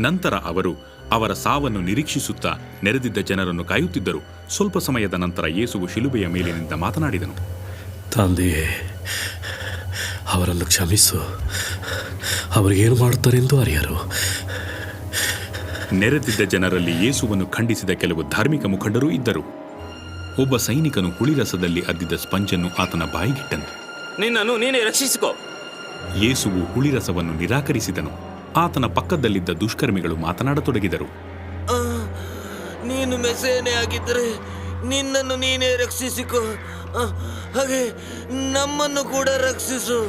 ನಂತರ ಅವರು ಅವರ ಸಾವನ್ನು ನಿರೀಕ್ಷಿಸುತ್ತಾ ನೆರೆದಿದ್ದ ಜನರನ್ನು ಕಾಯುತ್ತಿದ್ದರು. ಸ್ವಲ್ಪ ಸಮಯದ ನಂತರ ಯೇಸುವು ಶಿಲುಬೆಯ ಮೇಲಿನಿಂದ ಮಾತನಾಡಿದನು. ತಂದೆಯೇ, ಅವರನ್ನು ಕ್ಷಮಿಸು, ಅವರಿಗೇನು ಮಾಡುತ್ತಾರೆಂದು ಅರಿಯರು. ನೆರೆದಿದ್ದ ಜನರಲ್ಲಿ ಯೇಸುವನ್ನು ಖಂಡಿಸಿದ ಕೆಲವು ಧಾರ್ಮಿಕ ಮುಖಂಡರು ಇದ್ದರು. ಒಬ್ಬ ಸೈನಿಕನು ಹುಳಿರಸದಲ್ಲಿ ಅದ್ದಿದ್ದ ಸ್ಪಂಜನ್ನು ಆತನ ಬಾಯಿಗಿಟ್ಟನು. ನಿನ್ನನ್ನು ನೀನೇ ರಕ್ಷಿಸಿಕೋ. ಯೇಸುವು ಹುಳಿರಸವನ್ನು ನಿರಾಕರಿಸಿದನು. ಆತನ ಪಕ್ಕದಲ್ಲಿದ್ದ ದುಷ್ಕರ್ಮಿಗಳು ಮಾತನಾಡತೊಡಗಿದರು. ನೀನು ಮೆಸೇನೆ ಆಗಿದ್ದರೆ ನಿನ್ನನ್ನು ನೀನೇ ರಕ್ಷಿಸಿಕೋ, ಹಾಗೆ ನಮ್ಮನ್ನು ಕೂಡ ರಕ್ಷಿಸು.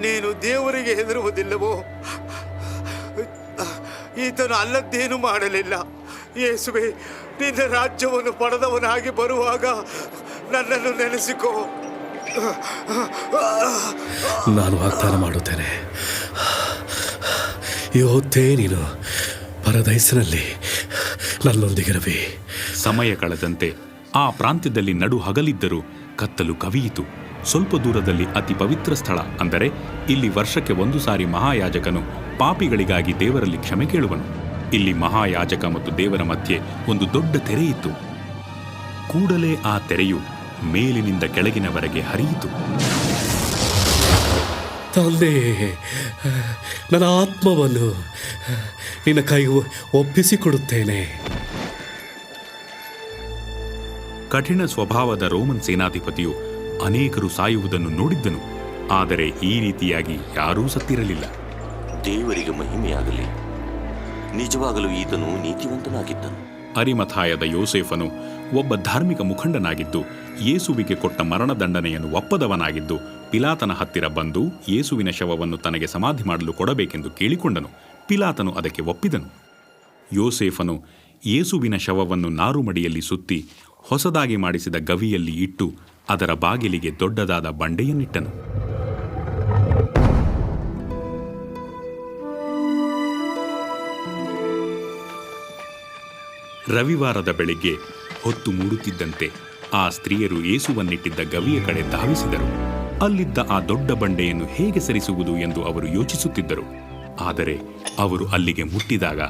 ನೀನು ದೇವರಿಗೆ ಹೆದರುವುದಿಲ್ಲವೋ? ಈತನು ಅಲ್ಲದ್ದೇನು ಮಾಡಲಿಲ್ಲ. ಯೇಸುವೆ, ನಿನ್ನ ರಾಜ್ಯವನ್ನು ಪಡೆದವನಾಗಿ ಬರುವಾಗ ನನ್ನನ್ನು ನೆನೆಸಿಕೋ. ನಾನು ವಾಗ್ದಾನ ಮಾಡುತ್ತೇನೆ, ಇವತ್ತೇ ನೀನು ಪರದೈಸಿನಲ್ಲಿ ನನ್ನೊಂದಿಗಿರುವೆ. ಸಮಯ ಕಳೆದಂತೆ ಆ ಪ್ರಾಂತ್ಯದಲ್ಲಿ ನಡು ಹಗಲಿದ್ದರೂ ಕತ್ತಲು ಕವಿಯಿತು. ಸ್ವಲ್ಪ ದೂರದಲ್ಲಿ ಅತಿ ಪವಿತ್ರ ಸ್ಥಳ, ಅಂದರೆ ಇಲ್ಲಿ ವರ್ಷಕ್ಕೆ 1 ಸಾರಿ ಮಹಾಯಾಜಕನು ಪಾಪಿಗಳಿಗಾಗಿ ದೇವರಲ್ಲಿ ಕ್ಷಮೆ ಕೇಳುವನು. ಇಲ್ಲಿ ಮಹಾಯಾಜಕ ಮತ್ತು ದೇವರ ಮಧ್ಯೆ ಒಂದು ದೊಡ್ಡ ತೆರೆಯಿತ್ತು. ಕೂಡಲೇ ಆ ತೆರೆಯು ಮೇಲಿನಿಂದ ಕೆಳಗಿನವರೆಗೆ ಹರಿಯಿತು. ತಂದೆ, ನನ್ನ ಆತ್ಮವನ್ನು ನಿನ್ನ ಕೈಗೆ ಒಪ್ಪಿಸಿಕೊಡುತ್ತೇನೆ. ಕಠಿಣ ಸ್ವಭಾವದ ರೋಮನ್ ಸೇನಾಧಿಪತಿಯು ಅನೇಕರು ಸಾಯುವುದನ್ನು ನೋಡಿದ್ದನು. ಆದರೆ ಈ ರೀತಿಯಾಗಿ ಯಾರೂ ಸತ್ತಿರಲಿಲ್ಲ. ದೇವರಿಗೆ ಮಹಿಮೆಯಾಗಲಿ. ನಿಜವಾಗಲೂ ಈತನು ನೀತಿವಂತನಾಗಿದ್ದನು. ಅರಿಮಥಾಯದ ಯೋಸೇಫನು ಒಬ್ಬ ಧಾರ್ಮಿಕ ಮುಖಂಡನಾಗಿದ್ದು, ಯೇಸುವಿಗೆ ಕೊಟ್ಟ ಮರಣದಂಡನೆಯನ್ನು ಒಪ್ಪದವನಾಗಿದ್ದು, ಪಿಲಾತನ ಹತ್ತಿರ ಬಂದು ಯೇಸುವಿನ ಶವವನ್ನು ತನಗೆ ಸಮಾಧಿ ಮಾಡಲು ಕೊಡಬೇಕೆಂದು ಕೇಳಿಕೊಂಡನು. ಪಿಲಾತನು ಅದಕ್ಕೆ ಒಪ್ಪಿದನು. ಯೋಸೇಫನು ಯೇಸುವಿನ ಶವವನ್ನು ನಾರುಮಡಿಯಲ್ಲಿ ಸುತ್ತಿ ಹೊಸದಾಗಿ ಮಾಡಿಸಿದ ಗವಿಯಲ್ಲಿ ಇಟ್ಟು ಅದರ ಬಾಗಿಲಿಗೆ ದೊಡ್ಡದಾದ ಬಂಡೆಯನ್ನಿಟ್ಟನು. ರವಿವಾರದ ಬೆಳಿಗ್ಗೆ ಹೊತ್ತು ಮೂಡುತ್ತಿದ್ದಂತೆ ಆ ಸ್ತ್ರೀಯರು ಯೇಸುವನ್ನಿಟ್ಟಿದ್ದ ಗವಿಯ ಕಡೆ ಧಾವಿಸಿದರು. ಅಲ್ಲಿದ್ದ ಆ ದೊಡ್ಡ ಬಂಡೆಯನ್ನು ಹೇಗೆ ಸರಿಸುವುದು ಎಂದು ಅವರು ಯೋಚಿಸುತ್ತಿದ್ದರು. ಆದರೆ ಅವರು ಅಲ್ಲಿಗೆ ಮುಟ್ಟಿದಾಗ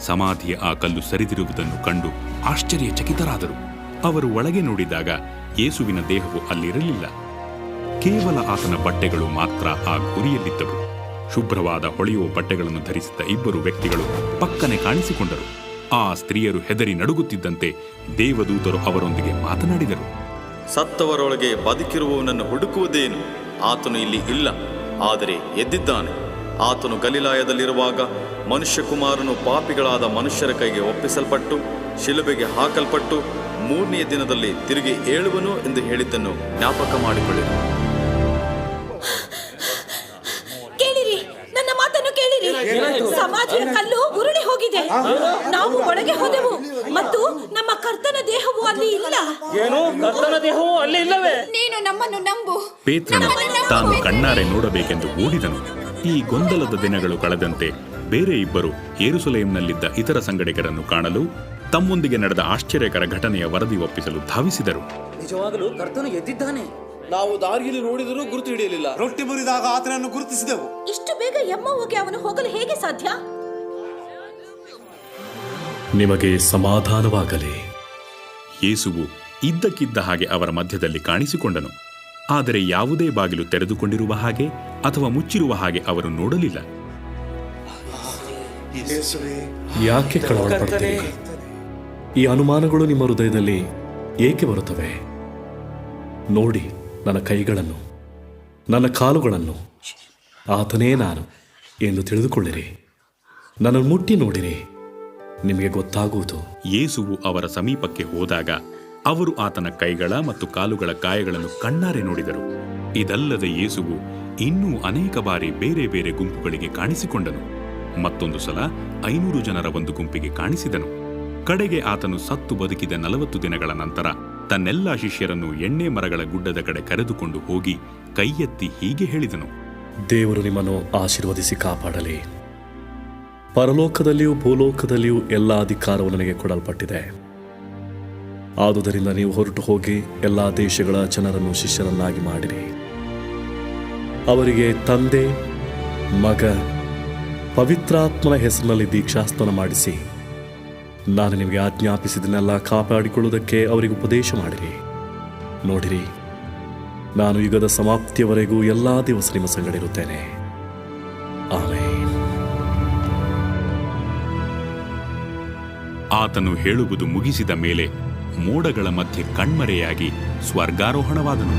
ಸಮಾಧಿಯ ಆ ಕಲ್ಲು ಸರಿದಿರುವುದನ್ನು ಕಂಡು ಆಶ್ಚರ್ಯಚಕಿತರಾದರು. ಅವರು ಒಳಗೆ ನೋಡಿದಾಗ ಯೇಸುವಿನ ದೇಹವು ಅಲ್ಲಿರಲಿಲ್ಲ. ಕೇವಲ ಆತನ ಬಟ್ಟೆಗಳು ಮಾತ್ರ ಆ ಗುರಿಯಲ್ಲಿದ್ದವು. ಶುಭ್ರವಾದ ಹೊಳೆಯುವ ಬಟ್ಟೆಗಳನ್ನು ಧರಿಸಿದ್ದ 2 ವ್ಯಕ್ತಿಗಳು ಪಕ್ಕನೆ ಕಾಣಿಸಿಕೊಂಡರು. ಆ ಸ್ತ್ರೀಯರು ಹೆದರಿ ನಡುಗುತ್ತಿದ್ದಂತೆ ದೇವದೂತರು ಅವರೊಂದಿಗೆ ಮಾತನಾಡಿದರು. ಸತ್ತವರೊಳಗೆ ಬದುಕಿರುವವನನ್ನು ಹುಡುಕುವುದೇನು? ಆತನು ಇಲ್ಲಿ ಇಲ್ಲ, ಆದರೆ ಎದ್ದಿದ್ದಾನೆ. ಆತನು ಗಲಿಲಾಯದಲ್ಲಿರುವಾಗ ಮನುಷ್ಯಕುಮಾರನು ಪಾಪಿಗಳಾದ ಮನುಷ್ಯರ ಕೈಗೆ ಒಪ್ಪಿಸಲ್ಪಟ್ಟು ಶಿಲುಬೆಗೆ ಹಾಕಲ್ಪಟ್ಟು 3ನೇ ದಿನದಲ್ಲಿ ತಿರುಗಿ ಏಳುವನು ಎಂದು ಹೇಳಿದ್ದನ್ನು ಜ್ಞಾಪಕ ಮಾಡಿಕೊಳ್ಳಿರಿ. ಕೇಳಿರಿ, ನನ್ನ ಮಾತನ್ನು ಕೇಳಿರಿ. ಸಮಾಧಿಯ ಕಲ್ಲು ಉರುಳಿ ಹೋಗಿದೆ. ನಾವು ಒಳಗೆ ಹೋದೆವು ಮತ್ತು ನಮ್ಮ ಕರ್ತನ ದೇಹವು ಅಲ್ಲಿ ಇಲ್ಲ. ಏನು? ಕರ್ತನ ದೇಹವು ಅಲ್ಲಿ ಇಲ್ಲವೇ? ನೀನು ನಮ್ಮನ್ನು ನಂಬು. ಪೇತ್ರನು ತಾನು ಕಣ್ಣಾರೆ ನೋಡಬೇಕೆಂದು ಓಡಿದನು. ಈ ಗೊಂದಲದ ದಿನಗಳು ಕಳೆದಂತೆ ಬೇರೆ 2 ಯೆರೂಸಲೇಮಿನಲ್ಲಿದ್ದ ಇತರ ಸಂಗಡಿಗರನ್ನು ಕಾಣಲು ತಮ್ಮೊಂದಿಗೆ ನಡೆದ ಆಶ್ಚರ್ಯಕರ ಘಟನೆಯ ವರದಿ ಒಪ್ಪಿಸಲು ಧಾವಿಸಿದರು. ನಿಜವಾಗಲೂ ಕರ್ತನು ಎದ್ದಿದ್ದಾನೆ. ನಾವು ದಾರಿಯಲ್ಲಿ ನೋಡಿದರೂ ಗುರುತು ಹಿಡಿಯಲಿಲ್ಲ. ರೊಟ್ಟಿ ಮುರಿದಾಗ ಆತನನ್ನು ಗುರುತಿಸಿದೆವು. ಇಷ್ಟು ಬೇಗ ಎಮ್ಮವ್ವಗೆ ಅವನು ಹೋಗಲು ಹೇಗೆ ಸಾಧ್ಯ? ನಿಮಗೆ ಸಮಾಧಾನವಾಗಲಿ. ಯೇಸುವು ಇದ್ದಕ್ಕಿದ್ದ ಹಾಗೆ ಅವರ ಮಧ್ಯದಲ್ಲಿ ಕಾಣಿಸಿಕೊಂಡನು. ಆದರೆ ಯಾವುದೇ ಬಾಗಿಲು ತೆರೆದುಕೊಂಡಿರುವ ಹಾಗೆ ಅಥವಾ ಮುಚ್ಚಿರುವ ಹಾಗೆ ಅವರು ನೋಡಲಿಲ್ಲ. ಯಾಕೆ ಕಳವಳಪಡ್ತೀರಿ? ಈ ಅನುಮಾನಗಳು ನಿಮ್ಮ ಹೃದಯದಲ್ಲಿ ಏಕೆ ಬರುತ್ತವೆ? ನೋಡಿ ನನ್ನ ಕೈಗಳನ್ನು, ನನ್ನ ಕಾಲುಗಳನ್ನು. ಆತನೇ ನಾನು ಎಂದು ತಿಳಿದುಕೊಳ್ಳಿರಿ. ನನ್ನನ್ನು ಮುಟ್ಟಿ ನೋಡಿರಿ, ನಿಮಗೆ ಗೊತ್ತಾಗುವುದು. ಯೇಸುವು ಅವರ ಸಮೀಪಕ್ಕೆ ಹೋದಾಗ ಅವರು ಆತನ ಕೈಗಳ ಮತ್ತು ಕಾಲುಗಳ ಗಾಯಗಳನ್ನು ಕಣ್ಣಾರೆ ನೋಡಿದರು. ಇದಲ್ಲದೆ ಯೇಸುವು ಇನ್ನೂ ಅನೇಕ ಬಾರಿ ಬೇರೆ ಬೇರೆ ಗುಂಪುಗಳಿಗೆ ಕಾಣಿಸಿಕೊಂಡನು. ಮತ್ತೊಂದು ಸಲ 500 ಜನರ ಒಂದು ಗುಂಪಿಗೆ ಕಾಣಿಸಿದನು. ಕಡೆಗೆ ಆತನು ಸತ್ತು ಬದುಕಿದ 40 ದಿನಗಳ ನಂತರ ತನ್ನೆಲ್ಲ ಶಿಷ್ಯರನ್ನು ಎಣ್ಣೆ ಮರಗಳ ಗುಡ್ಡದ ಕಡೆ ಕರೆದುಕೊಂಡು ಹೋಗಿ ಕೈ ಎತ್ತಿ ಹೀಗೆ ಹೇಳಿದನು: ದೇವರು ನಿಮ್ಮನ್ನು ಆಶೀರ್ವದಿಸಿ ಕಾಪಾಡಲಿ. ಪರಲೋಕದಲ್ಲಿಯೂ ಭೂಲೋಕದಲ್ಲಿಯೂ ಎಲ್ಲ ಅಧಿಕಾರವು ನನಗೆ ಕೊಡಲ್ಪಟ್ಟಿದೆ. ಆದುದರಿಂದ ನೀವು ಹೊರಟು ಹೋಗಿ ಎಲ್ಲ ದೇಶಗಳ ಜನರನ್ನು ಶಿಷ್ಯರನ್ನಾಗಿ ಮಾಡಿರಿ. ಅವರಿಗೆ ತಂದೆ, ಮಗ, ಪವಿತ್ರಾತ್ಮನ ಹೆಸರಿನಲ್ಲಿ ದೀಕ್ಷಾಸ್ನಾನ ಮಾಡಿಸಿ, ನಾನು ನಿಮಗೆ ಆಜ್ಞಾಪಿಸಿದನ್ನೆಲ್ಲ ಕಾಪಾಡಿಕೊಳ್ಳುವುದಕ್ಕೆ ಅವರಿಗೆ ಉಪದೇಶ ಮಾಡಿರಿ. ನೋಡಿರಿ, ನಾನು ಯುಗದ ಸಮಾಪ್ತಿಯವರೆಗೂ ಎಲ್ಲ ದಿವಸ ನಿಮ್ಮ ಸಂಗಡಿರುತ್ತೇನೆ. ಆಮೆನ್. ಆತನು ಹೇಳುವುದು ಮುಗಿಸಿದ ಮೇಲೆ ಮೋಡಗಳ ಮಧ್ಯೆ ಕಣ್ಮರೆಯಾಗಿ ಸ್ವರ್ಗಾರೋಹಣವಾದನು.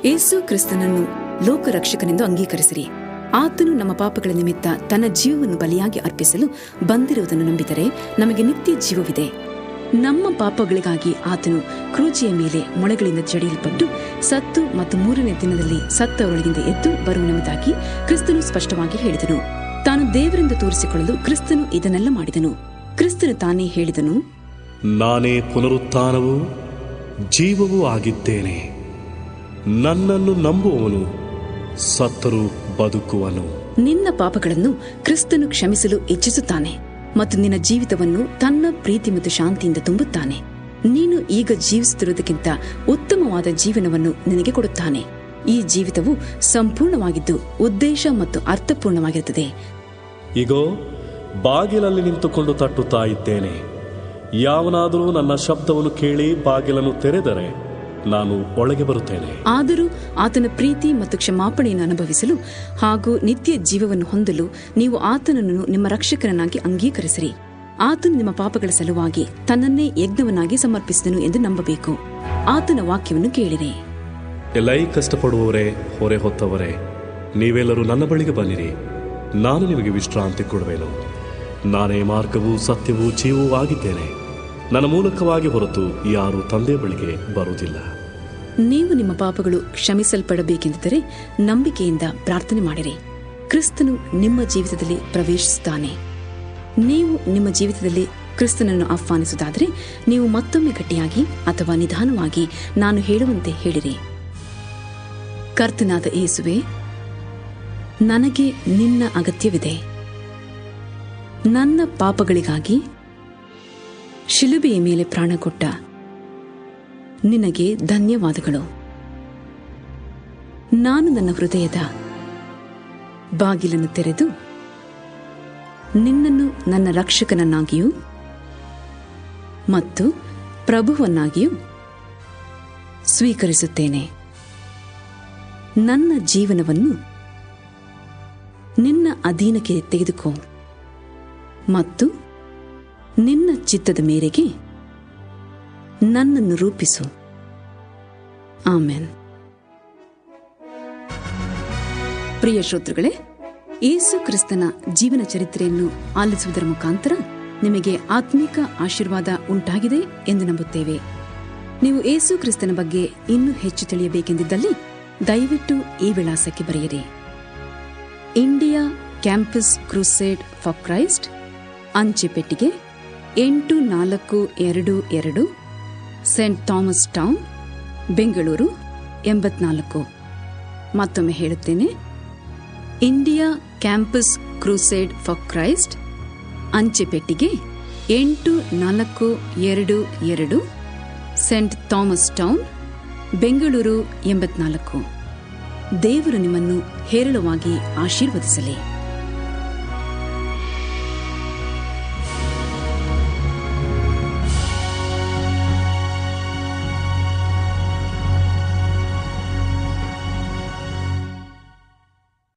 ಯೇಸು ಕ್ರಿಸ್ತನನ್ನು ಲೋಕರಕ್ಷಕನೆಂದು ಅಂಗೀಕರಿಸಿರಿ. ಆತನು ನಮ್ಮ ಪಾಪಗಳ ನಿಮಿತ್ತ ತನ್ನ ಜೀವವನ್ನು ಬಲಿಯಾಗಿ ಅರ್ಪಿಸಲು ಬಂದಿರುವುದನ್ನು ನಂಬಿದರೆ ನಮಗೆ ನಿತ್ಯ ಜೀವವಿದೆ. ನಮ್ಮ ಪಾಪಗಳಿಗಾಗಿ ಆತನು ಕ್ರೂಚಿಯ ಮೇಲೆ ಮೊಳೆಗಳಿಂದ ಜಡಿಯಲ್ಪಟ್ಟು ಸತ್ತು ಮತ್ತು 3ನೇ ದಿನದಲ್ಲಿ ಸತ್ತವರೊಳಗಿಂದ ಎದ್ದು ಬರುವನೆಂಬುದಾಗಿ ಕ್ರಿಸ್ತನು ಸ್ಪಷ್ಟವಾಗಿ ಹೇಳಿದನು. ತಾನು ದೇವರಿಂದ ತೋರಿಸಿಕೊಳ್ಳಲು ಕ್ರಿಸ್ತನು ಇದನ್ನೆಲ್ಲ ಮಾಡಿದನು. ಕ್ರಿಸ್ತನು ತಾನೇ ಹೇಳಿದನು: ನಾನೇ ಪುನರುತ್ಥಾನವೂ ಜೀವವೂ ಆಗಿದ್ದೇನೆ. ನನ್ನನ್ನು ನಂಬುವವನು ಸತ್ತರೂ ಬದುಕುವನು. ನಿನ್ನ ಪಾಪಗಳನ್ನು ಕ್ರಿಸ್ತನು ಕ್ಷಮಿಸಲು ಇಚ್ಛಿಸುತ್ತಾನೆ ಮತ್ತು ನಿನ್ನ ಜೀವಿತವನ್ನು ತನ್ನ ಪ್ರೀತಿ ಮತ್ತು ಶಾಂತಿಯಿಂದ ತುಂಬುತ್ತಾನೆ. ನೀನು ಈಗ ಜೀವಿಸುತ್ತಿರುವುದಕ್ಕಿಂತ ಉತ್ತಮವಾದ ಜೀವನವನ್ನು ನಿನಗೆ ಕೊಡುತ್ತಾನೆ. ಈ ಜೀವಿತವು ಸಂಪೂರ್ಣವಾಗಿದ್ದು ಉದ್ದೇಶ ಮತ್ತು ಅರ್ಥಪೂರ್ಣವಾಗಿರುತ್ತದೆ. ಇಗೋ, ಬಾಗಿಲಲ್ಲಿ ನಿಂತುಕೊಂಡು ತಟ್ಟುತ್ತಾ ಇದ್ದೇನೆ. ಯಾವನಾದರೂ ನನ್ನ ಶಬ್ದವನ್ನು ಕೇಳಿ ಬಾಗಿಲನ್ನು ತೆರೆದರೆ ನಾನು ಒಳಗೆ ಬರುತ್ತೇನೆ. ಆದರೂ ಆತನ ಪ್ರೀತಿ ಮತ್ತು ಕ್ಷಮಾಪಣೆಯನ್ನು ಅನುಭವಿಸಲು ಹಾಗೂ ನಿತ್ಯ ಜೀವವನ್ನು ಹೊಂದಲು ನೀವು ಆತನನ್ನು ನಿಮ್ಮ ರಕ್ಷಕರನ್ನಾಗಿ ಅಂಗೀಕರಿಸಿರಿ. ಆತನು ನಿಮ್ಮ ಪಾಪಗಳ ಸಲುವಾಗಿ ತನ್ನನ್ನೇ ಯಜ್ಞವನ್ನಾಗಿ ಸಮರ್ಪಿಸಿದನು ಎಂದು ನಂಬಬೇಕು. ಆತನ ವಾಕ್ಯವನ್ನು ಕೇಳಿರಿ. ಎಲ್ಲೈ ಕಷ್ಟಪಡುವವರೇ, ಹೊರೆ ಹೊತ್ತವರೇ, ನೀವೆಲ್ಲರೂ ನನ್ನ ಬಳಿಗೆ ಬನ್ನಿರಿ, ನಾನು ನಿಮಗೆ ವಿಶ್ರಾಂತಿ ಕೊಡುವೆನು. ನಾನೇ ಮಾರ್ಗವೂ ಸತ್ಯವೂ ಜೀವವೂ ಆಗಿದ್ದೇನೆ. ನನ್ನ ಮೂಲಕವಾಗಿ ಹೊರತು ಯಾರೂ ತಂದೆ ಬಳಿಗೆ ಬರುವುದಿಲ್ಲ. ನೀವು ನಿಮ್ಮ ಪಾಪಗಳು ಕ್ಷಮಿಸಲ್ಪಡಬೇಕೆಂದಿದ್ದರೆ ನಂಬಿಕೆಯಿಂದ ಪ್ರಾರ್ಥನೆ ಮಾಡಿರಿ. ಕ್ರಿಸ್ತನು ನಿಮ್ಮ ಜೀವಿತದಲ್ಲಿ ಪ್ರವೇಶಿಸುತ್ತಾನೆ. ನೀವು ನಿಮ್ಮ ಜೀವಿತದಲ್ಲಿ ಕ್ರಿಸ್ತನನ್ನು ಆಹ್ವಾನಿಸುವುದಾದರೆ ನೀವು ಮತ್ತೊಮ್ಮೆ ಗಟ್ಟಿಯಾಗಿ ಅಥವಾ ನಿಧಾನವಾಗಿ ನಾನು ಹೇಳುವಂತೆ ಹೇಳಿರಿ: ಕರ್ತನಾದ ಯೇಸುವೆ, ನನಗೆ ನಿನ್ನ ಅಗತ್ಯವಿದೆ. ನನ್ನ ಪಾಪಗಳಿಗಾಗಿ ಶಿಲುಬೆಯ ಮೇಲೆ ಪ್ರಾಣ ಕೊಟ್ಟ ನಿನಗೆ ಧನ್ಯವಾದಗಳು. ನಾನು ನನ್ನ ಹೃದಯದ ಬಾಗಿಲನ್ನು ತೆರೆದು ನಿನ್ನನ್ನು ನನ್ನ ರಕ್ಷಕನನ್ನಾಗಿಯೂ ಮತ್ತು ಪ್ರಭುವನ್ನಾಗಿಯೂ ಸ್ವೀಕರಿಸುತ್ತೇನೆ. ನನ್ನ ಜೀವನವನ್ನು ನಿನ್ನ ಅಧೀನಕ್ಕೆ ತೆಗೆದುಕೋ ಮತ್ತು ನಿನ್ನ ಚಿತ್ತದ ಮೇರೆಗೆ ನನ್ನನ್ನು ರೂಪಿಸು. ಆಮೆನ್. ಪ್ರಿಯ ಶ್ರೋತೃಗಳೇ, ಯೇಸು ಕ್ರಿಸ್ತನ ಜೀವನ ಚರಿತ್ರೆಯನ್ನು ಆಲಿಸುವುದರ ಮುಖಾಂತರ ನಿಮಗೆ ಆತ್ಮಿಕ ಆಶೀರ್ವಾದ ಉಂಟಾಗಿದೆ ಎಂದು ನಂಬುತ್ತೇವೆ. ನೀವು ಯೇಸು ಕ್ರಿಸ್ತನ ಬಗ್ಗೆ ಇನ್ನೂ ಹೆಚ್ಚು ತಿಳಿಯಬೇಕೆಂದಿದ್ದಲ್ಲಿ ದಯವಿಟ್ಟು ಈ ವಿಳಾಸಕ್ಕೆ ಬರೆಯಿರಿ: India campus crusade for Christ, ಅಂಚೆ ಪೆಟ್ಟಿಗೆ 8422, ಸೆಂಟ್ ಥಾಮಸ್ ಟೌನ್, ಬೆಂಗಳೂರು 84. ಮತ್ತೊಮ್ಮೆ ಹೇಳುತ್ತೇನೆ, India campus crusade for Christ, ಅಂಚೆ ಪೆಟ್ಟಿಗೆ 8422, ಸೆಂಟ್ ಥಾಮಸ್ ಟೌನ್, ಬೆಂಗಳೂರು 84. ದೇವರು ನಿಮ್ಮನ್ನು ಹೇರಳವಾಗಿ ಆಶೀರ್ವದಿಸಲಿ.